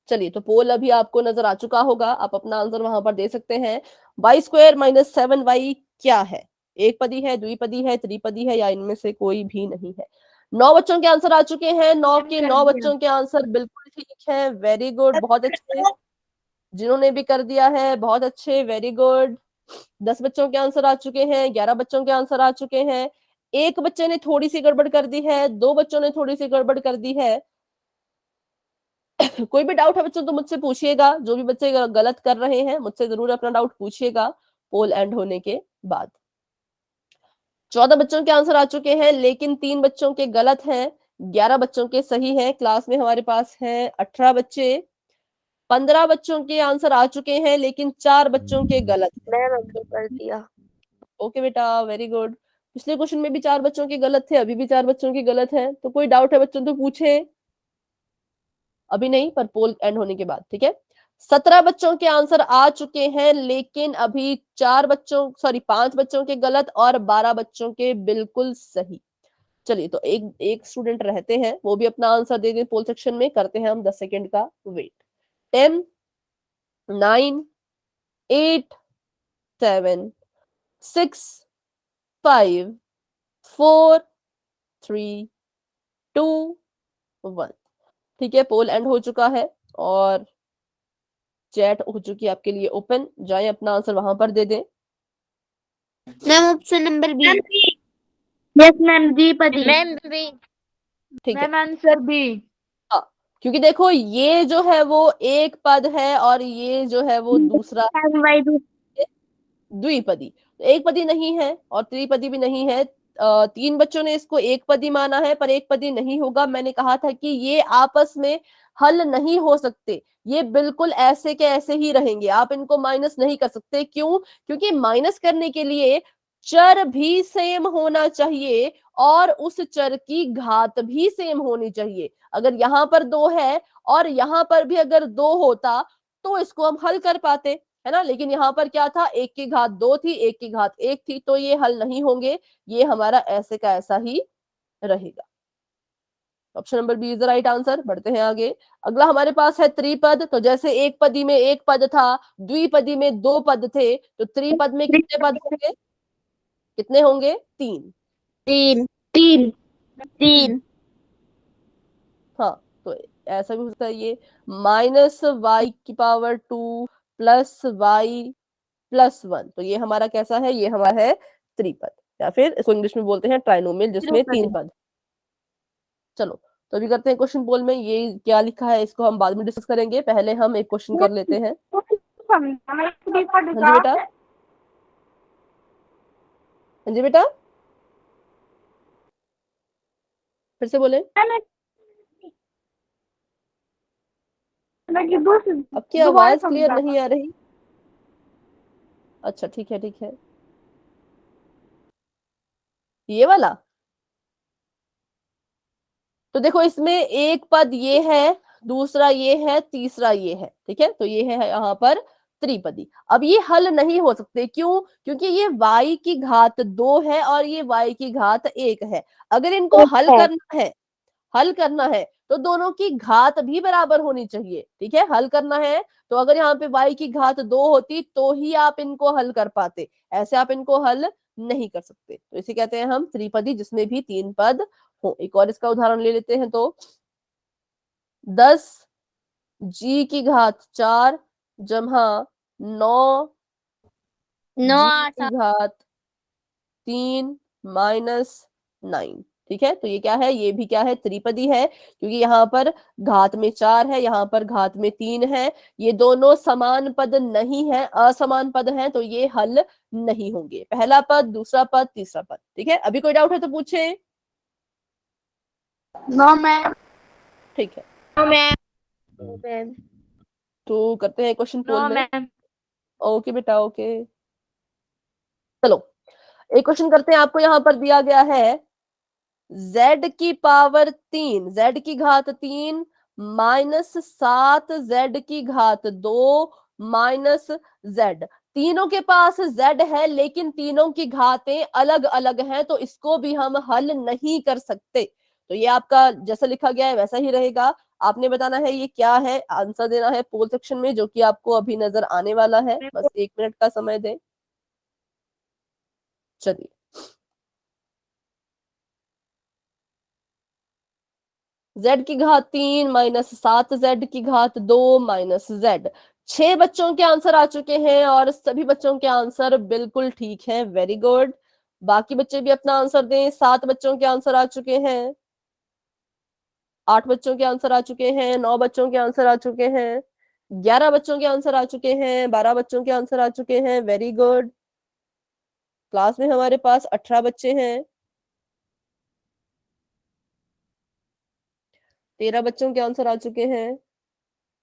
चलिए, तो पोल अभी आपको नजर आ चुका होगा, आप अपना आंसर वहां पर दे सकते हैं। y² - 7y क्या है? एक पदी है, द्विपदी है, त्रिपदी है, या इनमें से कोई भी नहीं है? 9 बच्चों के आंसर आ चुके हैं, 9 के 9 बच्चों के आंसर बिल्कुल ठीक है, वेरी गुड, बहुत अच्छे। जिन्होंने भी कर दिया है बहुत अच्छे, वेरी गुड। 10 बच्चों के आंसर आ चुके हैं, 11 बच्चों के आंसर आ चुके हैं। एक बच्चे ने थोड़ी सी गड़बड़ कर दी है, 2 बच्चों ने थोड़ी सी गड़बड़ कर दी है। कोई भी डाउट है बच्चों तो मुझसे पूछिएगा, जो भी बच्चे गलत कर रहे हैं मुझसे जरूर अपना डाउट पूछिएगा पोल एंड होने के बाद। 14 बच्चों के आंसर आ चुके हैं, लेकिन 3 बच्चों के गलत हैं, 11 बच्चों के सही हैं। क्लास में हमारे पास हैं 18 बच्चे। 15 बच्चों के आंसर आ चुके हैं, लेकिन 4 बच्चों के गलत हैं। मैम अभी कर दिया। ओके बेटा, वेरी गुड। पिछले क्वेश्चन में भी 4 बच्चों के गलत थे, अभी भी 4 बच्चों के गलत हैं। तो कोई डाउट है बच्चों तो पूछे, अभी नहीं, पर पोल एंड होने के बाद। ठीक है, 17 बच्चों के आंसर आ चुके हैं, लेकिन अभी 5 बच्चों के गलत और 12 बच्चों के बिल्कुल सही। चलिए, तो एक एक स्टूडेंट रहते हैं, वो भी अपना आंसर दे दें पोल सेक्शन में, करते हैं हम 10 सेकेंड का वेट। 10 9 8 7 6 5 4 3 2 1। ठीक है, पोल एंड हो चुका है और चैट हो चुकी है आपके लिए ओपन, जाएं अपना आंसर वहां पर दे दें। Ma'am option number B. Yes ma'am, द्विपदी। Ma'am B. ठीक है, मैम आंसर बी। हाँ, क्योंकि देखो ये जो है वो एक पद है और ये जो है वो दूसरा द्विपदी। तो एक पदी नहीं है और त्रिपदी भी नहीं है। 3 बच्चों ने इसको एक पदी माना है, पर एक पदी नहीं होगा। मैंने कहा था कि ये आपस में हल नहीं हो सकते, ये बिल्कुल ऐसे के ऐसे ही रहेंगे, आप इनको माइनस नहीं कर सकते। क्यों? क्योंकि माइनस करने के लिए चर भी सेम होना चाहिए और उस चर की घात भी सेम होनी चाहिए। अगर यहाँ पर 2 है और यहाँ पर भी अगर 2 होता तो इसको हम हल कर पाते, है ना। लेकिन यहाँ पर क्या था, 1 की घात 2 थी, 1 की घात 1 थी, तो ये हल नहीं होंगे, ये हमारा ऐसे का ऐसा ही रहेगा। Option number B is the right answer. बढ़ते हैं आगे। अगला हमारे पास है त्रिपद। तो जैसे एक पदी में एक पद था, द्विपदी में 2 पद थे, तो त्रिपद में कितने पद होंगे? कितने होंगे? 3। तीन। तीन। तीन। हाँ, तो ऐसा भी हो सकता है ये -y⁻² +y+1। तो ये हमारा कैसा है, ये हमारा है त्रिपद, या फिर इसको इंग्लिश में बोलते हैं ट्राइनोमियल, जिसमें 3 पद। चलो, तो अभी करते हैं क्वेश्चन पोल में। ये क्या लिखा है इसको हम बाद में डिस्कस करेंगे, पहले हम एक क्वेश्चन कर लेते हैं। हाँ जी बेटा, हाँ जी बेटा, फिर से बोले। आपकी आवाज क्लियर नहीं आ रही। अच्छा, ठीक है, ठीक है। ये वाला। तो देखो इसमें एक पद ये है, दूसरा ये है, तीसरा ये है, ठीक है। तो ये है यहाँ पर त्रिपदी। अब ये हल नहीं हो सकते, क्यों? क्योंकि ये y की घात 2 है और ये y की घात 1 है। अगर इनको हल करना है तो दोनों की घात भी बराबर होनी चाहिए, ठीक है। हल करना है तो अगर यहाँ पे y की घात 2 होती तो ही आप इनको हल कर पाते, ऐसे आप इनको हल नहीं कर सकते। तो इसे कहते हैं हम त्रिपदी, जिसमें भी 3 पद हो। एक और इसका उदाहरण ले लेते हैं। तो 10 g की घात 4 जमा 9 9 g 8 की घात 3 माइनस 9, ठीक है। तो ये क्या है? ये भी क्या है? त्रिपदी है, क्योंकि यहाँ पर घात में 4 है, यहाँ पर घात में 3 है। ये दोनों समान पद नहीं है, असमान पद हैं, तो ये हल नहीं होंगे। पहला पद, दूसरा पद, तीसरा पद, ठीक है। अभी कोई डाउट है तो पूछे। 9 मैम। ठीक है, 9 मैम। तो करते हैं क्वेश्चन पोल 9 में। मैम। ओके बेटा, ओके। चलो एक क्वेश्चन करते हैं। आपको यहाँ पर दिया गया है z की पावर 3, z की घात 3 माइनस 7 z की घात 2 माइनस z। तीनों के पास z है, लेकिन तीनों की घातें अलग अलग हैं, तो इसको भी हम हल नहीं कर सकते। तो ये आपका जैसा लिखा गया है वैसा ही रहेगा। आपने बताना है ये क्या है, आंसर देना है पोल सेक्शन में, जो कि आपको अभी नजर आने वाला है। बस 1 मिनट का समय दें। चलिए, z की घात 3 माइनस 7 z की घात 2 माइनस z। 6 बच्चों के आंसर आ चुके हैं और सभी बच्चों के आंसर बिल्कुल ठीक हैं। Very good. बाकी बच्चे भी अपना आंसर दें। 7 बच्चों के आंसर आ चुके हैं, 8 बच्चों के आंसर आ चुके हैं, 9 बच्चों के आंसर आ चुके हैं, 11 बच्चों के आंसर आ चुके हैं, 12 बच्चों के आंसर आ चुके हैं। Very good. क्लास में हमारे पास 18 बच्चे हैं, 13 बच्चों के आंसर आ चुके हैं,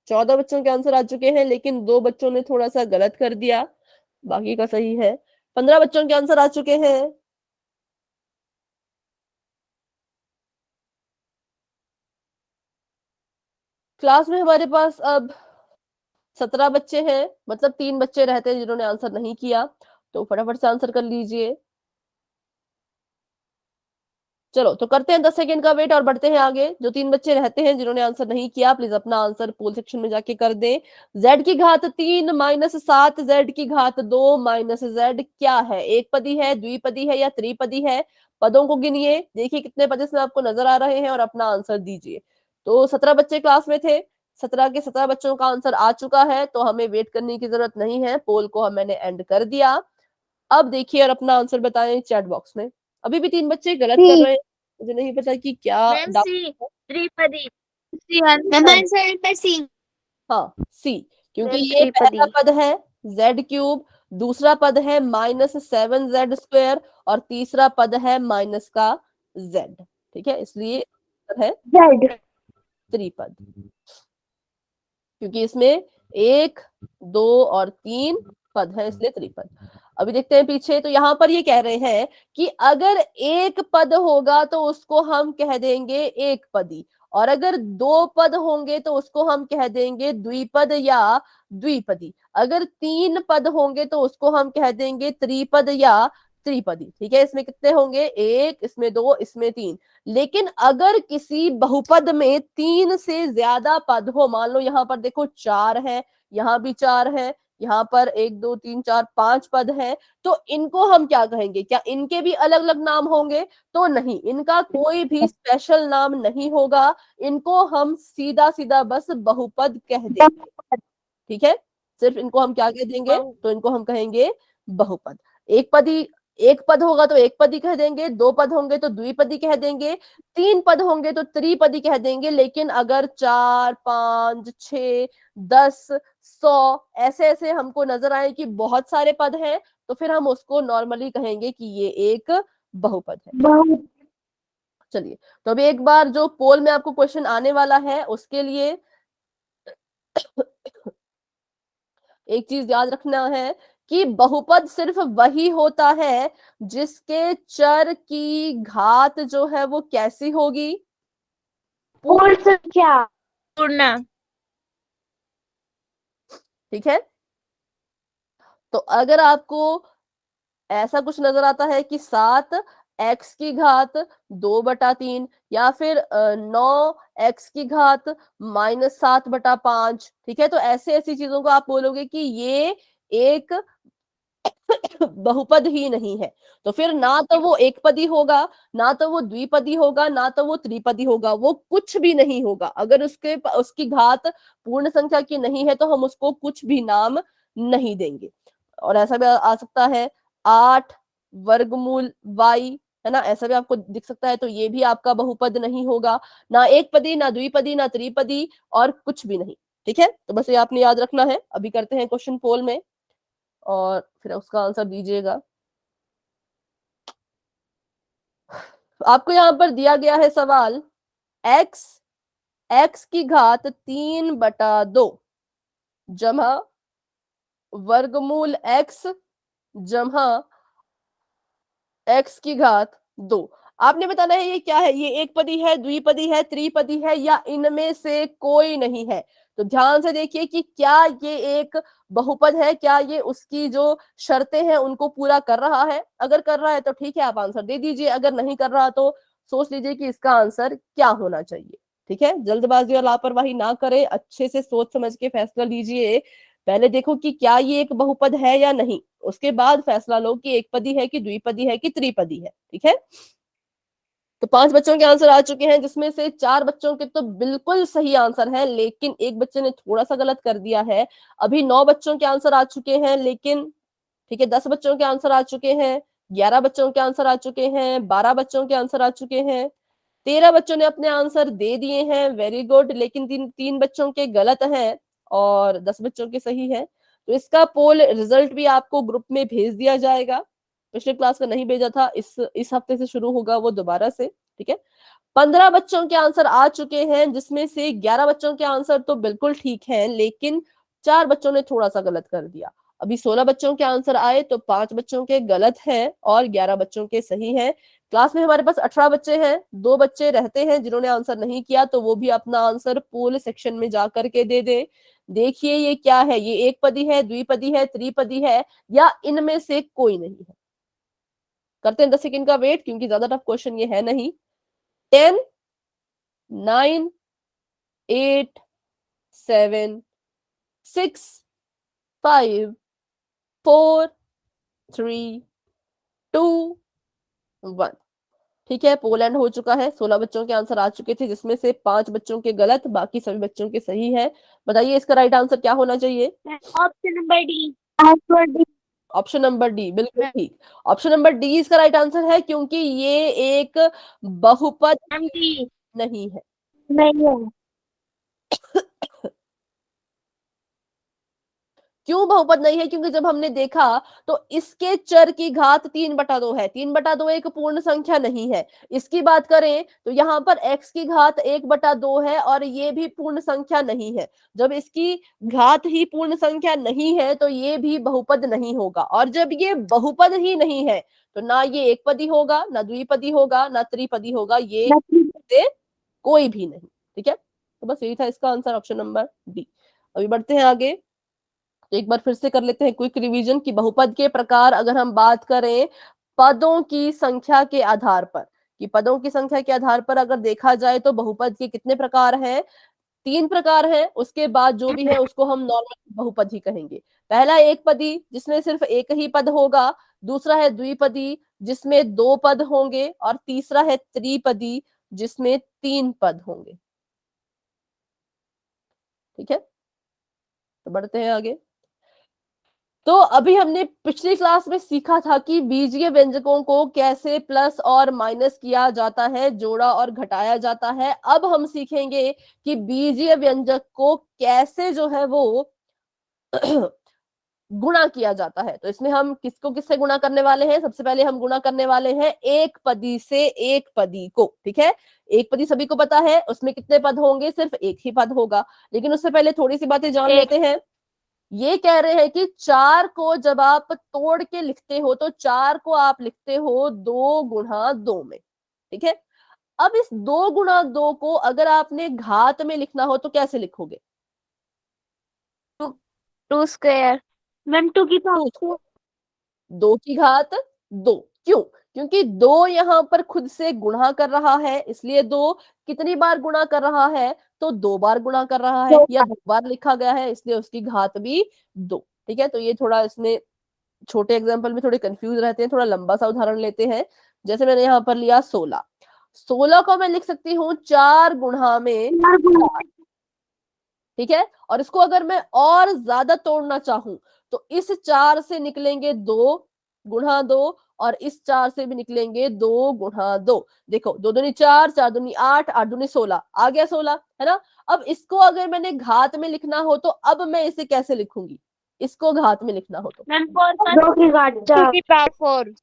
14 बच्चों के आंसर आ चुके हैं, लेकिन 2 बच्चों ने थोड़ा सा गलत कर दिया, बाकी का सही है। 15 बच्चों के आंसर आ चुके हैं। क्लास में हमारे पास अब 17 बच्चे हैं, मतलब 3 बच्चे रहते हैं जिन्होंने आंसर नहीं किया। तो फटाफट से आंसर कर लीजिए। चलो तो करते हैं 10 सेकंड का वेट और बढ़ते हैं आगे। जो 3 बच्चे रहते हैं जिन्होंने आंसर नहीं किया, प्लीज अपना आंसर पोल सेक्शन में जाके कर दें। z की घात 3 माइनस 7 z की घात 2 माइनस z क्या है? एक पदी है, द्विपदी है या त्रिपदी है? पदों को गिनिए, देखिए कितने पद इसमें आपको नजर आ रहे हैं और अपना आंसर दीजिए। तो 17 बच्चे क्लास में थे, 17 के 17 बच्चों का आंसर आ चुका है, तो हमें वेट करने की जरूरत नहीं है। पोल को मैंने एंड कर दिया। अब देखिए और अपना आंसर बताएं चैट बॉक्स में। अभी भी 3 बच्चे गलत कर रहे हैं, मुझे नहीं पता कि क्या मैम डाउट सी है। त्रिपदी। सी मैम आंसर नंबर सी। हाँ सी, क्योंकि मैम ये पहला त्रिपदी। पद है z3, दूसरा पद है -7z² और तीसरा पद है माइनस का z, ठीक है। इसलिए है जेड। त्रिपद, क्योंकि इसमें 1, 2 और 3 पद है, इसलिए त्रिपद। अभी देखते हैं पीछे। तो यहाँ पर ये कह रहे हैं कि अगर एक पद होगा तो उसको हम कह देंगे एक पदी, और अगर 2 पद होंगे तो उसको हम कह देंगे द्विपद या द्विपदी, अगर 3 पद होंगे तो उसको हम कह देंगे त्रिपद या त्रिपदी, ठीक है। इसमें कितने होंगे? 1, इसमें 2, इसमें 3। लेकिन अगर किसी बहुपद में 3 से ज्यादा पद हो, मान लो यहाँ पर देखो 4 है, यहाँ भी 4 है, यहाँ पर 1 2 3 4 5 पद है, तो इनको हम क्या कहेंगे? क्या इनके भी अलग अलग नाम होंगे? तो नहीं, इनका कोई भी स्पेशल नाम नहीं होगा। इनको हम सीधा सीधा बस बहुपद कह देंगे, ठीक है। सिर्फ इनको हम क्या कह देंगे? तो इनको हम कहेंगे बहुपद। एक पदी, एक पद होगा तो एक पदी कह देंगे, 2 पद होंगे तो द्विपदी कह देंगे, 3 पद होंगे तो त्रिपदी कह देंगे। लेकिन अगर 4 5 6 10 100 ऐसे ऐसे हमको नजर आए कि बहुत सारे पद हैं, तो फिर हम उसको नॉर्मली कहेंगे कि ये एक बहुपद है। चलिए, तो अभी एक बार जो पोल में आपको क्वेश्चन आने वाला है उसके लिए एक चीज याद रखना है कि बहुपद सिर्फ वही होता है जिसके चर की घात जो है वो कैसी होगी? पूर्ण संख्या। पूर्ण। ठीक है, तो अगर आपको ऐसा कुछ नजर आता है कि 7x की घात 2/3 या फिर 9x की घात -7/5, ठीक है, तो ऐसे ऐसी चीजों को आप बोलोगे कि ये एक बहुपद ही नहीं है। तो फिर ना तो वो एक पदी होगा, ना तो वो द्विपदी होगा, ना तो वो त्रिपदी होगा, वो कुछ भी नहीं होगा। अगर उसकी घात पूर्ण संख्या की नहीं है तो हम उसको कुछ भी नाम नहीं देंगे। और ऐसा भी आ सकता है 8 वर्गमूल y, है ना, ऐसा भी आपको दिख सकता है, तो ये भी आपका बहुपद नहीं होगा। ना एक पदी, ना द्विपदी, ना त्रिपदी, और कुछ भी नहीं। ठीक है, तो बस ये आपने याद रखना है। अभी करते हैं क्वेश्चन पोल में और फिर उसका आंसर दीजिएगा। आपको यहाँ पर दिया गया है सवाल, x की घात 3/2 जमा वर्गमूल x जमा x की घात 2। आपने बताना है ये क्या है, ये एक पदी है, द्विपदी है, त्रिपदी है, या इनमें से कोई नहीं है। तो ध्यान से देखिए कि क्या ये एक बहुपद है, क्या ये उसकी जो शर्तें हैं उनको पूरा कर रहा है। अगर कर रहा है तो ठीक है, आप आंसर दे दीजिए। अगर नहीं कर रहा तो सोच लीजिए कि इसका आंसर क्या होना चाहिए। ठीक है, जल्दबाजी और लापरवाही ना करें, अच्छे से सोच समझ के फैसला लीजिए। पहले देखो कि क्या ये एक बहुपद है या नहीं, उसके बाद फैसला लो कि एक पदी है कि द्विपदी है कि त्रिपदी है। ठीक है, तो 5 बच्चों के आंसर आ चुके हैं, जिसमें से 4 बच्चों के तो बिल्कुल सही आंसर है, लेकिन एक बच्चे ने थोड़ा सा गलत कर दिया है। अभी 9 बच्चों के आंसर आ चुके हैं, लेकिन ठीक है, 10 बच्चों के आंसर आ चुके हैं, 11 बच्चों के आंसर आ चुके हैं, 12 बच्चों के आंसर आ चुके हैं, 13 बच्चों ने अपने आंसर दे दिए हैं, वेरी गुड, लेकिन तीन बच्चों के गलत हैं और 10 बच्चों के सही है। तो इसका पोल रिजल्ट भी आपको ग्रुप में भेज दिया जाएगा। पिछले क्लास का नहीं भेजा था, इस हफ्ते से शुरू होगा वो दोबारा से। ठीक है, 15 बच्चों के आंसर आ चुके हैं, जिसमें से 11 बच्चों के आंसर तो बिल्कुल ठीक है, लेकिन 4 बच्चों ने थोड़ा सा गलत कर दिया। अभी 16 बच्चों के आंसर आए, तो 5 बच्चों के गलत हैं और 11 बच्चों के सही हैं। क्लास में हमारे पास 18 बच्चे हैं, 2 बच्चे रहते हैं जिन्होंने आंसर नहीं किया, तो वो भी अपना आंसर पोल सेक्शन में जा करके दे दे। देखिए ये क्या है, ये एक पदी है, द्विपदी है, त्रिपदी है, या इनमें से कोई नहीं है। करते हैं 10 सेकंड का वेट, क्योंकि ज्यादा टफ क्वेश्चन ये है नहीं। 10, 9, 8, 7, 6, 5, 4, 3, 2, 1। ठीक है, पोलैंड हो चुका है। 16 बच्चों के आंसर आ चुके थे, जिसमें से 5 बच्चों के गलत, बाकी सभी बच्चों के सही है। बताइए इसका राइट आंसर क्या होना चाहिए? Option number D. Answer D. Option number D, बिल्कुल ठीक। ऑप्शन नंबर डी इसका राइट आंसर है, क्योंकि ये एक बहुपद जी। नहीं है। नहीं है। क्यों बहुपद नहीं है? क्योंकि जब हमने देखा तो इसके चर की घात 3/2 है। 3/2 एक पूर्ण संख्या नहीं है। इसकी बात करें तो यहाँ पर x की घात 1/2 है और ये भी पूर्ण संख्या नहीं है। जब इसकी घात ही पूर्ण संख्या नहीं है तो ये भी बहुपद नहीं होगा, और जब ये बहुपद ही नहीं है तो ना ये एक पदी होगा, ना द्विपदी होगा, ना त्रिपदी होगा, ये से कोई भी नहीं। ठीक है, तो बस यही था इसका आंसर, ऑप्शन नंबर डी। अभी बढ़ते हैं आगे, तो एक बार फिर से कर लेते हैं क्विक रिवीजन की बहुपद के प्रकार। अगर हम बात करें पदों की संख्या के आधार पर, कि पदों की संख्या के आधार पर अगर देखा जाए तो बहुपद के कितने प्रकार हैं? 3 प्रकार हैं। उसके बाद जो भी है उसको हम नॉर्मल बहुपद ही कहेंगे। पहला एक पदी, जिसमें सिर्फ एक ही पद होगा। दूसरा है द्विपदी, जिसमें 2 पद होंगे। और तीसरा है त्रिपदी, जिसमें 3 पद होंगे। ठीक है, तो बढ़ते हैं आगे। तो अभी हमने पिछली क्लास में सीखा था कि बीजीय व्यंजकों को कैसे प्लस और माइनस किया जाता है, जोड़ा और घटाया जाता है। अब हम सीखेंगे कि बीजीय व्यंजक को कैसे जो है वो गुणा किया जाता है। तो इसमें हम किसको किससे गुणा करने वाले हैं? सबसे पहले हम गुणा करने वाले हैं एक पदी से एक पदी को। ठीक है, एक पदी सभी को पता है, उसमें कितने पद होंगे? सिर्फ एक ही पद होगा। लेकिन उससे पहले थोड़ी सी बातें जान लेते हैं। ये कह रहे हैं कि 4 को जब आप तोड़ के लिखते हो तो 4 को आप लिखते हो 2 गुणा 2 में, ठीक है। अब इस 2 गुणा 2 को अगर आपने घात में लिखना हो तो कैसे लिखोगे? 2 स्क्वायर। मैम 2 की टू, पावर 2 की घात 2। क्यों? क्योंकि 2 यहां पर खुद से गुणा कर रहा है, इसलिए 2 कितनी बार गुणा कर रहा है? तो 2 बार गुणा कर रहा है, 2 या 2 बार लिखा गया है इसलिए उसकी घात भी 2। ठीक है, तो ये थोड़ा इसमें छोटे एग्जाम्पल में थोड़े कंफ्यूज रहते हैं, थोड़ा लंबा सा उदाहरण लेते हैं। जैसे मैंने यहाँ पर लिया 16, 16 को मैं लिख सकती हूँ 4 गुणा में 4, ठीक है। और इसको अगर मैं और ज्यादा तोड़ना चाहूं तो इस 4 से निकलेंगे 2 गुणा 2, और इस 4 से भी निकलेंगे 2 गुणा 2। देखो, 2 दूनी 4, 4 दूनी 8, 8 दूनी 16, आ गया 16, है ना। अब इसको अगर मैंने घात में लिखना हो तो अब मैं इसे कैसे लिखूंगी? इसको घात में लिखना हो तो मैम 2 की घात 2 की पावर 4,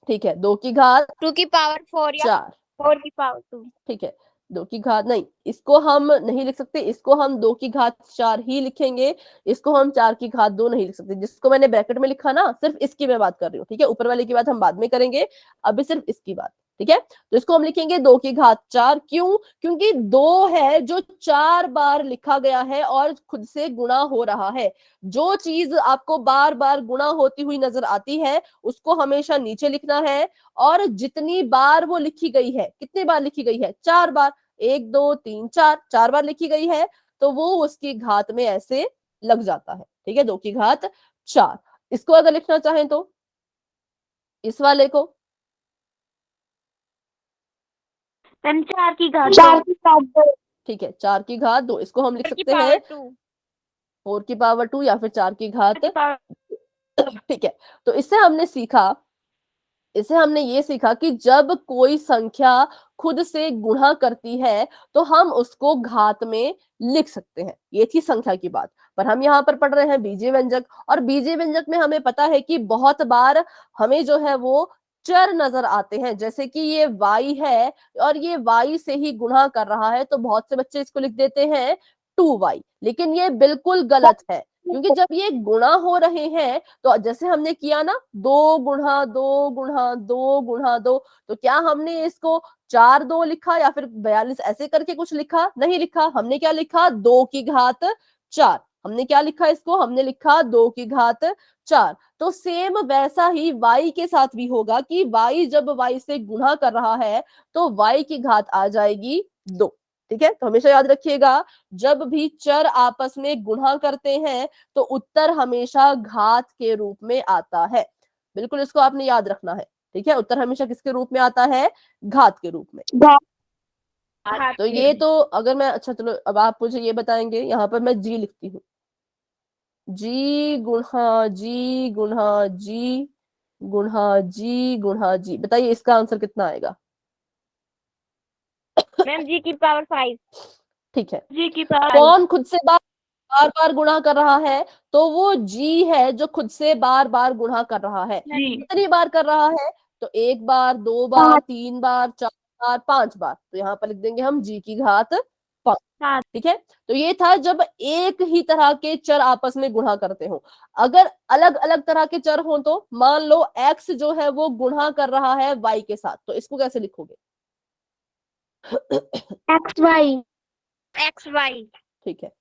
ठीक है, 2 की घात 2 की पावर 4 या 4, 4 की पावर 2। ठीक है। 2 की घात नहीं, इसको हम नहीं लिख सकते, इसको हम 2 की घात 4 ही लिखेंगे। इसको हम 4 की घात 2 नहीं लिख सकते। जिसको मैंने ब्रैकेट में लिखा ना, सिर्फ इसकी मैं बात कर रही हूँ, ठीक है। ऊपर वाले की बात हम बाद में करेंगे, अभी सिर्फ इसकी बात, ठीक है। तो इसको हम लिखेंगे 2 की घात 4। क्यों? क्योंकि 2 है जो 4 बार लिखा गया है और खुद से गुणा हो रहा है। जो चीज आपको बार बार गुणा होती हुई नजर आती है उसको हमेशा नीचे लिखना है, और जितनी बार वो लिखी गई है, कितनी बार लिखी गई है? 4 बार, 1 2 3 4, 4 बार लिखी गई है, तो वो उसकी घात में ऐसे लग जाता है, ठीक है। 2 की घात 4। इसको अगर लिखना चाहें तो इस वाले को, मैम 4 की घात 4 की पावर 2, ठीक है, 4 की घात 2, इसको हम लिख 4 की सकते पावर हैं 2, 4 की पावर 2 या फिर 4 की घात, की पावर ठीक है। तो इससे हमने ये सीखा कि जब कोई संख्या खुद से गुणा करती है तो हम उसको घात में लिख सकते हैं। ये थी संख्या की बात। पर हम यहाँ पर पढ़ रहे हैं बीजीय व्यंजक, और बीजीय व्यंजक में हमें पता है कि बहुत बार हमें जो है वो चर नजर आते हैं। जैसे कि ये y है और ये y से ही गुणा कर रहा है, तो बहुत से बच्चे इसको लिख देते हैं 2y, लेकिन ये बिल्कुल गलत है। क्योंकि जब ये गुणा हो रहे हैं तो जैसे हमने किया ना, 2 गुणा 2 गुणा 2 गुणा 2, तो क्या हमने इसको 4 2 लिखा या फिर 42 ऐसे करके कुछ लिखा? नहीं लिखा। हमने क्या लिखा? 2 की घात 4। हमने क्या लिखा? इसको हमने लिखा 2 की घात 4। तो सेम वैसा ही y के साथ भी होगा कि y जब y से गुणा कर रहा है तो y की घात आ जाएगी 2, ठीक है। तो हमेशा याद रखिएगा, जब भी चर आपस में गुणा करते हैं तो उत्तर हमेशा घात के रूप में आता है। बिल्कुल, इसको आपने याद रखना है, ठीक है। उत्तर हमेशा किसके रूप में आता है? घात के रूप में। तो ये तो अगर मैं, अच्छा चलो अब आप मुझे ये बताएंगे, यहाँ पर मैं जी लिखती हूँ, जी गुणा जी गुणा जी गुणा जी गुणा जी, बताइए इसका आंसर कितना आएगा? मैम जी की पावर 5, ठीक है। जी की पावर कौन खुद से बार बार बार गुणा कर रहा है? तो वो जी है जो खुद से बार बार गुणा कर रहा है। जी कितनी बार कर रहा है? तो 1 बार, 2 बार, 3 बार, 4 बार, 5 बार। तो यहाँ पर लिख देंगे हम जी की घात 5, 7 ठीक है। तो ये था जब एक ही तरह के चर आपस में गुणा करते हो। अगर अलग अलग तरह के चर हो तो मान लो x जो है वो गुणा कर रहा है y के साथ, तो इसको कैसे लिखोगे? एक्स वाई एक्स वाई, ठीक है,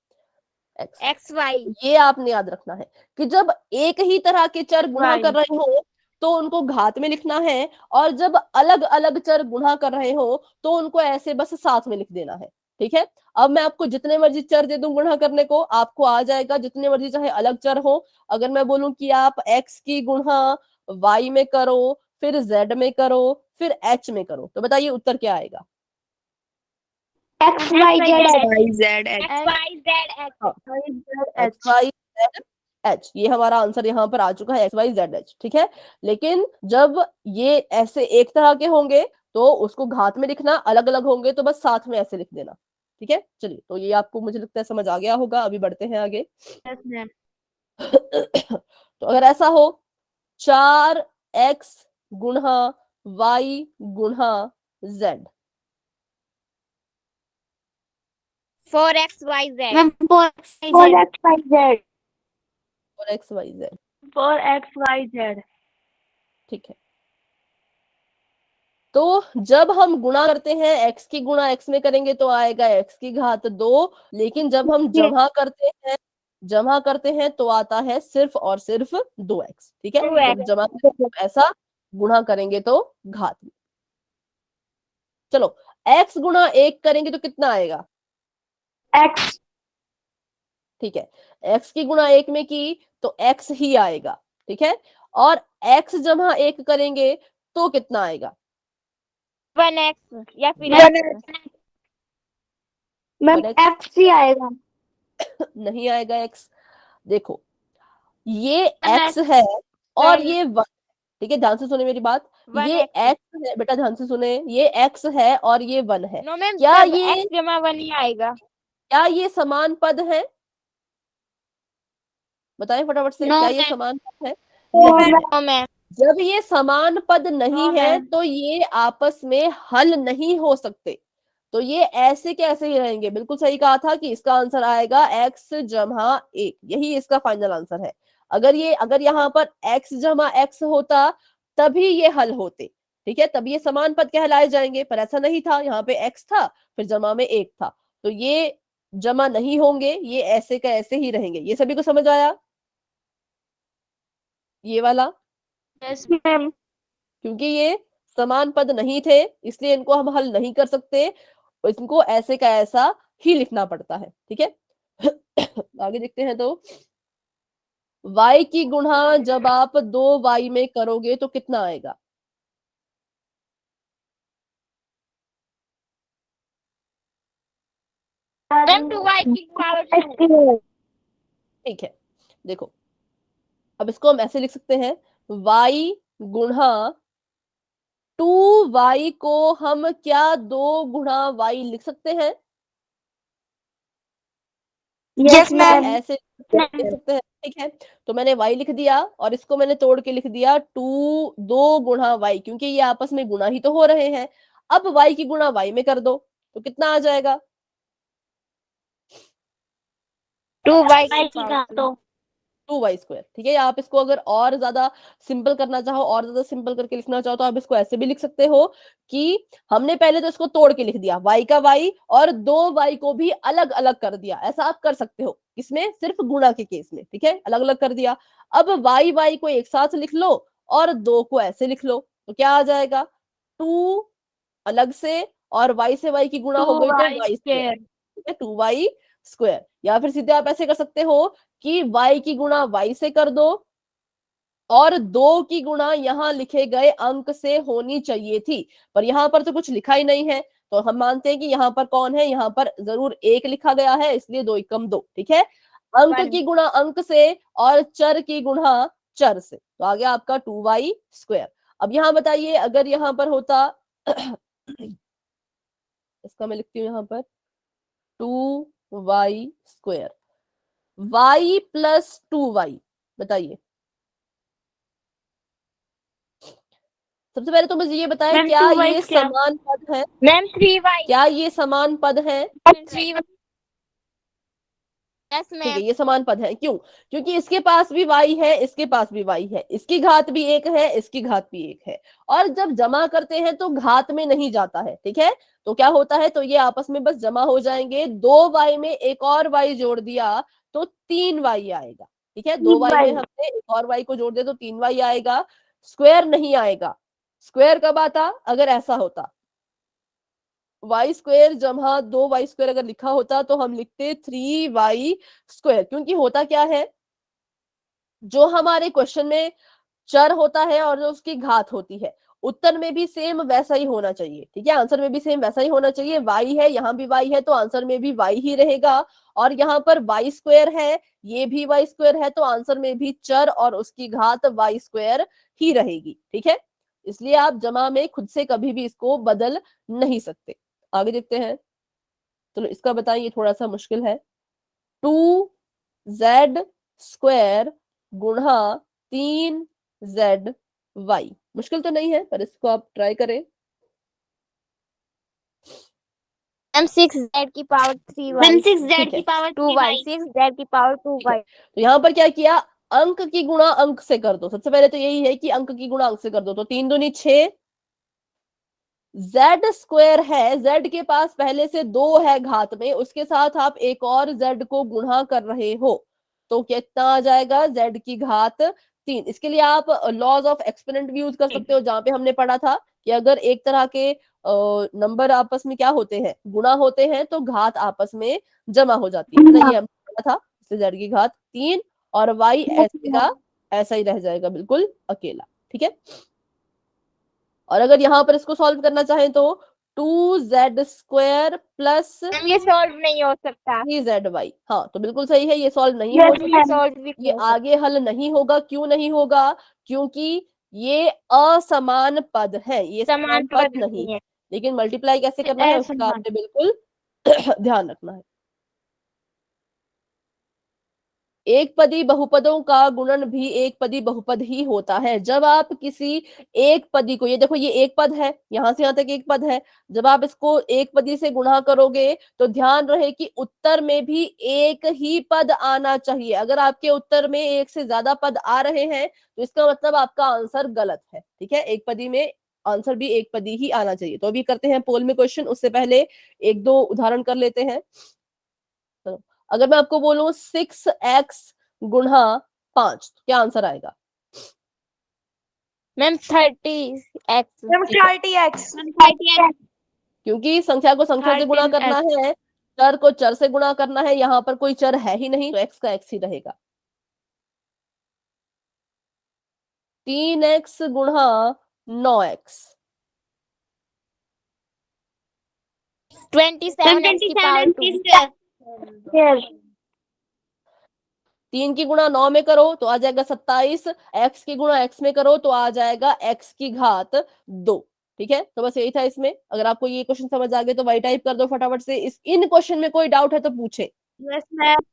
x। एक्स वाई, ये आपने याद रखना है कि जब एक ही तरह के चर गुणा कर रहे हो तो उनको घात में लिखना है, और जब अलग अलग चर गुणा कर रहे हो तो उनको ऐसे बस साथ में लिख देना है, ठीक है। अब मैं आपको जितने मर्जी चर दे दूं गुणा करने को, आपको आ जाएगा, जितने मर्जी चाहे अलग चर हो। अगर मैं बोलूं कि आप x की गुणा y में करो, फिर z में करो, फिर h में करो, तो बताइए उत्तर क्या आएगा? X Y Z X Y Z हाँ, X, X Y Z H, ये हमारा आंसर यहाँ पर आ चुका है, एक्स वाई जेड एच, ठीक है। लेकिन जब ये ऐसे एक तरह के होंगे तो उसको घात में लिखना, अलग अलग होंगे तो बस साथ में ऐसे लिख देना, ठीक है। चलिए, तो ये आपको मुझे लगता है समझ आ गया होगा। अभी बढ़ते हैं आगे। तो अगर ऐसा हो, 4x गुणा y गुणा z, 4 X Y Z, ma'am 4 X Y Z 4 X Y Z. 4 XYZ। ठीक है, तो जब हम गुणा करते हैं x की गुणा x में करेंगे तो आएगा x की घात 2, लेकिन जब हम जमा करते हैं तो आता है सिर्फ और सिर्फ 2x। ठीक है, 2x। जब जमा करेंगे तो ऐसा, गुणा करेंगे तो घात में। चलो, x गुणा 1 करेंगे तो कितना आएगा? X। ठीक है, x की गुणा 1 में की तो x ही आएगा। ठीक है, और x जमा 1 करेंगे तो कितना आएगा? 1X या फिर 1X। X। Ma'am 1x X ही आएगा। नहीं आएगा x। देखो, ये 1X x है और ये 1। ठीक है, ध्यान से सुने मेरी बात। ये 1X। x है बेटा, ध्यान से सुने, ये x है और ये 1 है। नो मैम, क्या तब ये X जमा 1 ही आएगा। क्या ये समान पद है? बताएं फटाफट से, नो क्या ये मैम। समान पद है? नो नहीं है। No ma'am. जब ये समान पद नहीं नो है मैम। तो ये आपस में हल नहीं हो सकते। तो ये ऐसे कैसे ही रहेंगे। बिल्कुल सही कहा था कि इसका आंसर आएगा x जमा 1, यही इसका फाइनल आंसर है। अगर यहाँ पर x जमा x होता तभी ये हल होते। ठीक है, तब ये समान पद कहलाए जाएंगे, पर ऐसा नहीं था। यहाँ पे x था, फिर जमा में 1 था, तो ये जमा नहीं होंगे, ये ऐसे का ऐसे ही रहेंगे। ये सभी को समझ आया? ये वाला, यस मैम। क्योंकि ये समान पद नहीं थे इसलिए इनको हम हल नहीं कर सकते, इनको ऐसे का ऐसा ही लिखना पड़ता है। ठीक है, आगे देखते हैं। तो y की गुणा जब आप 2y में करोगे तो कितना आएगा? मैम 2Y की पावर 2। ठीक है, देखो, अब इसको हम ऐसे लिख सकते हैं, y गुणा 2y को हम क्या 2 गुणा y लिख सकते हैं? Yes ma'am. ऐसे लिख सकते हैं। ठीक है, तो मैंने y लिख दिया और इसको मैंने तोड़ के लिख दिया 2 गुणा y, क्योंकि ये आपस में गुणा ही तो हो रहे हैं। अब y की गुणा y में कर दो तो कितना आ जाएगा? 2Y Y की की पावर घात 2। 2y²। ठीक है, आप इसको अगर और ज्यादा सिंपल करना चाहो, और ज्यादा सिंपल करके लिखना चाहो, तो आप इसको ऐसे भी लिख सकते हो कि हमने पहले तो इसको तोड़ के लिख दिया, y का y, और 2y को भी अलग अलग कर दिया। ऐसा आप कर सकते हो, इसमें सिर्फ गुणा के केस में। ठीक है, अलग अलग कर दिया। अब y को एक साथ लिख लो और 2 को ऐसे लिख लो, तो क्या आ जाएगा? 2 अलग से, और y से y की गुणा हो गई तो 2Y y²। स्क्वायर। ठीक है, 2y²। या फिर सीधे आप ऐसे कर सकते हो कि y की गुणा y से कर दो, और 2 की गुणा यहाँ लिखे गए अंक से होनी चाहिए थी, पर यहाँ पर तो कुछ लिखा ही नहीं है, तो हम मानते हैं कि यहाँ पर कौन है, यहाँ पर जरूर 1 लिखा गया है, इसलिए 2 एकम 2। ठीक है, अंक 1। की गुणा अंक से और चर की गुणा चर से, तो आ गया आपका 2y²। अब यहाँ बताइए, अगर यहाँ पर होता इसका मैं लिखती हूँ यहाँ पर 2y², y प्लस 2y, बताइए। सबसे पहले तो मुझे ये बताएं, मैम क्या 2y ये क्या? समान पद है? Ma'am 3Y। क्या ये समान पद है? 3Y। यस ठीक है, मैम। ये समान पद है। क्यों? क्योंकि इसके पास भी y है, इसके पास भी y है, इसकी घात भी 1 है, इसकी घात भी 1 है, और जब जमा करते हैं तो घात में नहीं जाता है। ठीक है, तो क्या होता है, तो ये आपस में बस जमा हो जाएंगे। 2y में एक और y जोड़ दिया तो 3y आएगा। ठीक है, 2y में हमने एक और y को जोड़ दिया तो 3y आएगा, स्क्वायर नहीं आएगा। स्क्वायर कब आता? अगर ऐसा होता, y² जमा 2y² अगर लिखा होता तो हम लिखते 3y²। क्योंकि होता क्या है, जो हमारे क्वेश्चन में चर होता है और जो उसकी घात होती है, उत्तर में भी सेम वैसा ही होना चाहिए। ठीक है, आंसर में भी सेम वैसा ही होना चाहिए। y है, यहाँ भी y है, तो आंसर में भी y ही रहेगा, और यहाँ पर y² है, ये भी y² है, तो आंसर में भी चर और उसकी घात y² ही रहेगी। ठीक है, इसलिए आप जमा में खुद से कभी भी इसको बदल नहीं सकते। आगे देखते हैं। चलो, इसका बताइए, थोड़ा सा मुश्किल है। 2z² गुणा 3zy। मुश्किल तो नहीं है, पर इसको आप ट्राई करें। मैम 6Z की पावर 3Y। मैम 6Z ठीक की है, पावर 2Y। 6Z की पावर ठीक है, 2Y। तो यहाँ पर क्या किया, अंक की गुणा अंक से कर दो। सबसे पहले तो यही है कि अंक की गुणा अंक से कर दो। तो 3 दूनी 6, z स्क्वायर है, z के पास पहले से 2 है घात में, उसके साथ आप एक और z को गुणा कर रहे हो, तो कितना आ जाएगा, z की घात 3। इसके लिए आप लॉज ऑफ एक्सपोनेंट भी यूज कर सकते हो, जहां पे हमने पढ़ा था कि अगर एक तरह के नंबर आपस में क्या होते हैं, गुणा होते हैं, तो घात आपस में जमा हो जाती है ना, ये हमने पढ़ा था। इसलिए z की घात 3 और y ऐसे का ऐसा ही रह जाएगा बिल्कुल अकेला। ठीक है, और अगर यहां पर इसको सॉल्व करना चाहें तो 2z स्क्वायर प्लस मैम ये सॉल्व नहीं हो सकता। 3zy, हाँ तो बिल्कुल सही है, ये सॉल्व नहीं Yes, हो ये सकता, सॉल्व भी ये नहीं हो आगे हल नहीं होगा। क्यों नहीं होगा, क्योंकि ये असमान पद है, ये सकता। समान समान पद पद नहीं। नहीं है। लेकिन मल्टीप्लाई कैसे करना है उसका असमान। आपने बिल्कुल ध्यान रखना है। एक पदी बहुपदों का गुणन भी एक पदी बहुपद ही होता है। जब आप किसी एक पदी को, ये देखो ये एक पद है, यहां से यहां तक एक पद है, जब आप इसको एक पदी से गुणा करोगे तो ध्यान रहे कि उत्तर में भी एक ही पद आना चाहिए। अगर आपके उत्तर में एक से ज्यादा पद आ रहे हैं तो इसका मतलब आपका आंसर गलत है। ठीक है, एक पदी में आंसर भी एक पदी ही आना चाहिए। तो अभी करते हैं पोल में क्वेश्चन, उससे पहले एक दो उदाहरण कर लेते हैं। तो अगर मैं आपको बोलूं 6x गुणा 5, तो क्या आंसर आएगा? Ma'am 30x। मैम ठीक है, 30x। क्योंकि संख्या को संख्या से गुणा करना 13x। है, चर को चर से गुणा करना है, यहाँ पर कोई चर है ही नहीं, तो x का x ही रहेगा। 3x गुणा 9x, 27x की पावर 2। Yes. 3 की गुणा 9 में करो तो आ जाएगा 27, x की गुणा x में करो तो आ जाएगा x की घात 2। ठीक है, तो बस यही था इसमें। अगर आपको ये क्वेश्चन समझ आ गए तो वाई टाइप कर दो फटाफट से। इन क्वेश्चन में कोई डाउट है तो पूछे। Yes, ma'am.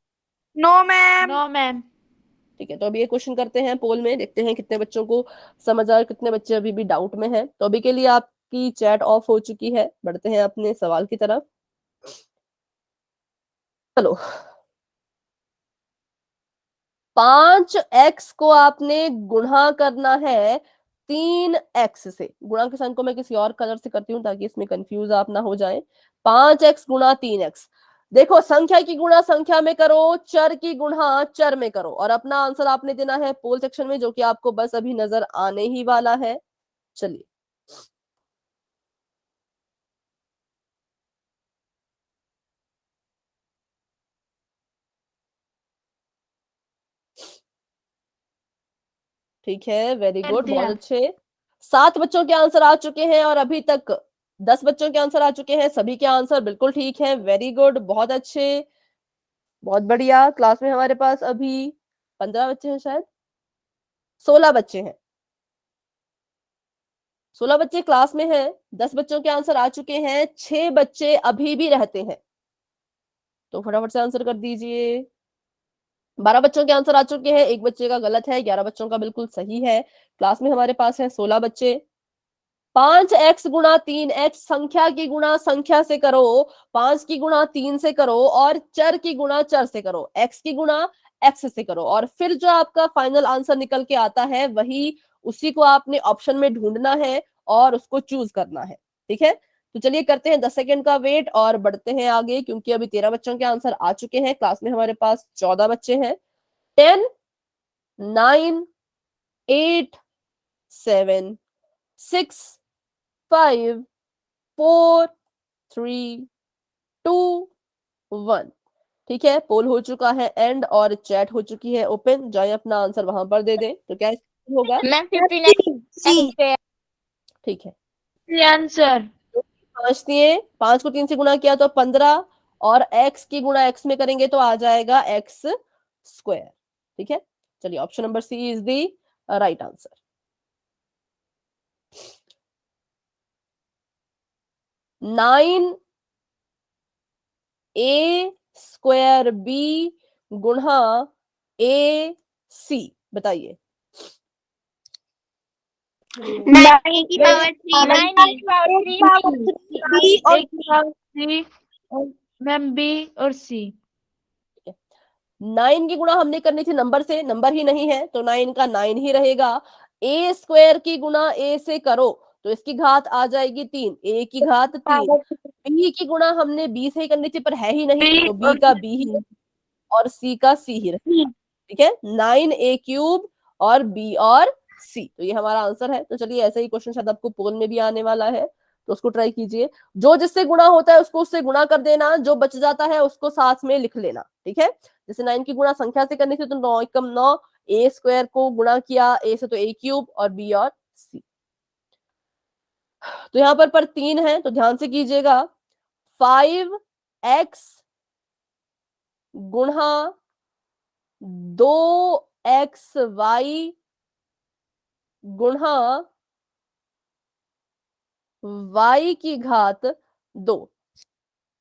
No, ma'am. No, ma'am. ठीक है, तो अभी ये क्वेश्चन करते हैं पोल में, देखते हैं कितने बच्चों को समझ आया, कितने बच्चे अभी भी डाउट में हैं। तो अभी के लिए आपकी चैट ऑफ हो चुकी है, बढ़ते हैं अपने सवाल की तरफ। चलो, 5x को आपने गुणा करना है 3x से। गुणा के साइन को मैं किसी और कलर से करती हूँ ताकि इसमें कंफ्यूज आप ना हो जाए। 5x गुणा 3x, देखो संख्या की गुणा संख्या में करो, चर की गुणा चर में करो, और अपना आंसर आपने देना है पोल सेक्शन में, जो कि आपको बस अभी नजर आने ही वाला है। चलिए, ठीक है, वेरी गुड, बहुत अच्छे। 7 बच्चों के आंसर आ चुके हैं और अभी तक 10 बच्चों के आंसर आ चुके हैं। सभी के आंसर बिल्कुल ठीक है, वेरी गुड, बहुत अच्छे, बहुत बढ़िया। क्लास में हमारे पास अभी 15 बच्चे हैं, शायद 16 बच्चे हैं। 16 बच्चे क्लास में हैं, 10 बच्चों के आंसर आ चुके हैं, 6 बच्चे अभी भी रहते हैं, तो फटाफट से आंसर कर दीजिए। 12 बच्चों के आंसर आ चुके हैं, एक बच्चे का गलत है, 11 बच्चों का बिल्कुल सही है। क्लास में हमारे पास है 16 बच्चे। 5x गुणा 3x, संख्या की गुणा संख्या से करो, 5 की गुणा 3 से करो, और चर की गुणा चर से करो, x की गुणा x से करो, और फिर जो आपका फाइनल आंसर निकल के आता है वही, उसी को आपने ऑप्शन में ढूंढना है और उसको चूज करना है। ठीक है, तो चलिए करते हैं 10 सेकंड का वेट और बढ़ते हैं आगे, क्योंकि अभी 13 बच्चों के आंसर आ चुके हैं। क्लास में हमारे पास 14 बच्चे हैं। 10, 9, 8, 7, 6, 5, 4, 3, 2, 1। ठीक है, पोल हो चुका है एंड और चैट हो चुकी है ओपन। जाए अपना आंसर वहां पर दे दें, तो क्या होगा? Ma'am 59x। ठीक है, आंसर 5 दिए, 5 को 3 से गुणा किया तो 15, और x की गुणा x में करेंगे तो आ जाएगा x स्क्वायर। ठीक है, चलिए option number C is the right answer. 9 a square b गुणा a c, बताइए। 9 की पावर 3 9 की पावर 3 बी और सी। मैम बी और सी। 9 की गुणा हमने करनी थी नंबर से, नंबर ही नहीं है तो 9 का 9 ही रहेगा। ए स्क्वायर की गुणा ए से करो तो इसकी घात आ जाएगी 3, ए की घात 3। बी की गुणा हमने बी से ही करनी थी पर है ही नहीं तो बी का बी ही और सी का सी ही रहेगा। ठीक है, 9a³ और b और c, तो ये हमारा आंसर है। तो चलिए ऐसे ही क्वेश्चन शायद आपको पोल में भी आने वाला है तो उसको ट्राई कीजिए। जो जिससे गुणा होता है उसको उससे गुणा कर देना, जो बच जाता है उसको साथ में लिख लेना। ठीक है, जैसे 9 की गुणा संख्या से करनी थी तो 9 एकम 9, ए स्क्वायर को गुणा किया ए से तो a³ और b और c। तो यहाँ पर 3 है तो ध्यान से कीजिएगा, 5x गुणा 2xy गुणा y की घात 2।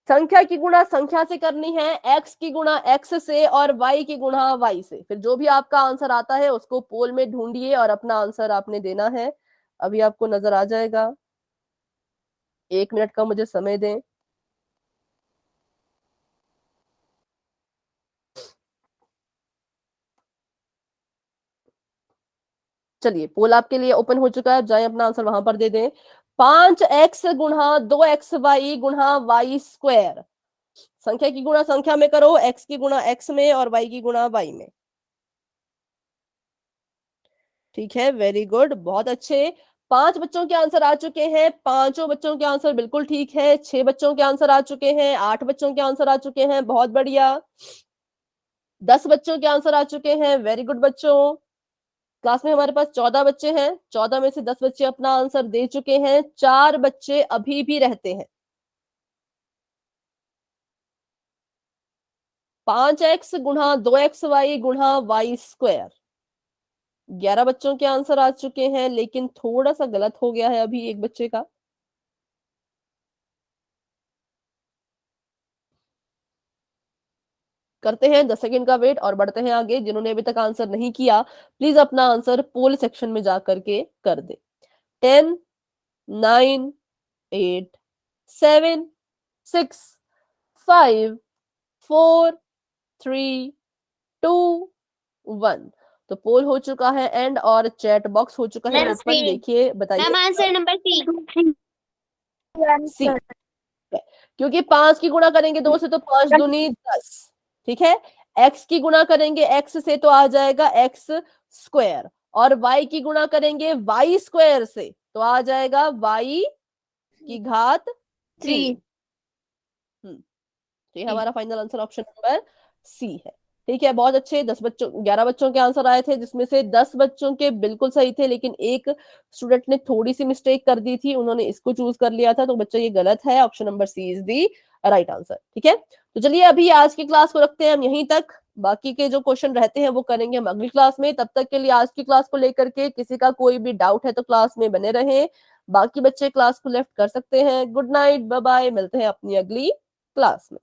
संख्या की गुणा संख्या से करनी है, x की गुणा x से और y की गुणा y से। फिर जो भी आपका आंसर आता है उसको पोल में ढूंढिए और अपना आंसर आपने देना है। अभी आपको नजर आ जाएगा, 1 मिनट का मुझे समय दें। चलिए पोल आपके लिए ओपन हो चुका है, जाए अपना आंसर वहां पर दे दें। 5x गुणा 2xy गुणा y स्क्वायर, संख्या की गुणा संख्या में करो, x की गुणा x में और y की गुणा y में। ठीक है, वेरी गुड, बहुत अच्छे। 5 बच्चों के आंसर आ चुके हैं, पांचों बच्चों के आंसर बिल्कुल ठीक है। 6 बच्चों के आंसर आ चुके हैं, 8 बच्चों के आंसर आ चुके हैं, बहुत बढ़िया। 10 बच्चों के आंसर आ चुके हैं, वेरी गुड बच्चों। क्लास में हमारे पास 14 बच्चे हैं, 14 में से 10 बच्चे अपना आंसर दे चुके हैं, 4 बच्चे अभी भी रहते हैं। 5x गुणा 2xy गुणा y स्क्वायर, 11 बच्चों के आंसर आ चुके हैं, लेकिन थोड़ा सा गलत हो गया है अभी एक बच्चे का। करते हैं 10 सेकंड का वेट और बढ़ते हैं आगे। जिन्होंने अभी तक आंसर नहीं किया प्लीज अपना आंसर पोल सेक्शन में जाकर के कर दे। 10, 9, 8, 7, 6, 5, 4, 3, 2, 1। तो पोल हो चुका है एंड और चैट बॉक्स हो चुका है ओपन। देखिए बताइए मैम आंसर नंबर सी, क्योंकि 5 की गुणा करेंगे 2 से तो 5 दूनी 10। ठीक है, x की गुणा करेंगे x से तो आ जाएगा x स्क्वायर, और y की गुणा करेंगे y स्क्वायर से तो आ जाएगा y की घात 3। तो ये हमारा final answer option number C है। ठीक है, बहुत अच्छे। 11 बच्चों के आंसर आए थे, जिसमें से 10 बच्चों के बिल्कुल सही थे, लेकिन एक स्टूडेंट ने थोड़ी सी मिस्टेक कर दी थी, उन्होंने इसको चूज कर लिया था, तो बच्चा ये गलत है। Option number C is the right answer. ठीक है, तो चलिए अभी आज की क्लास को रखते हैं हम यहीं तक। बाकी के जो क्वेश्चन रहते हैं वो करेंगे हम अगली क्लास में। तब तक के लिए आज की क्लास को लेकर के किसी का कोई भी डाउट है तो क्लास में बने रहें, बाकी बच्चे क्लास को लेफ्ट कर सकते हैं। गुड नाइट, बाय बाय, मिलते हैं अपनी अगली क्लास में।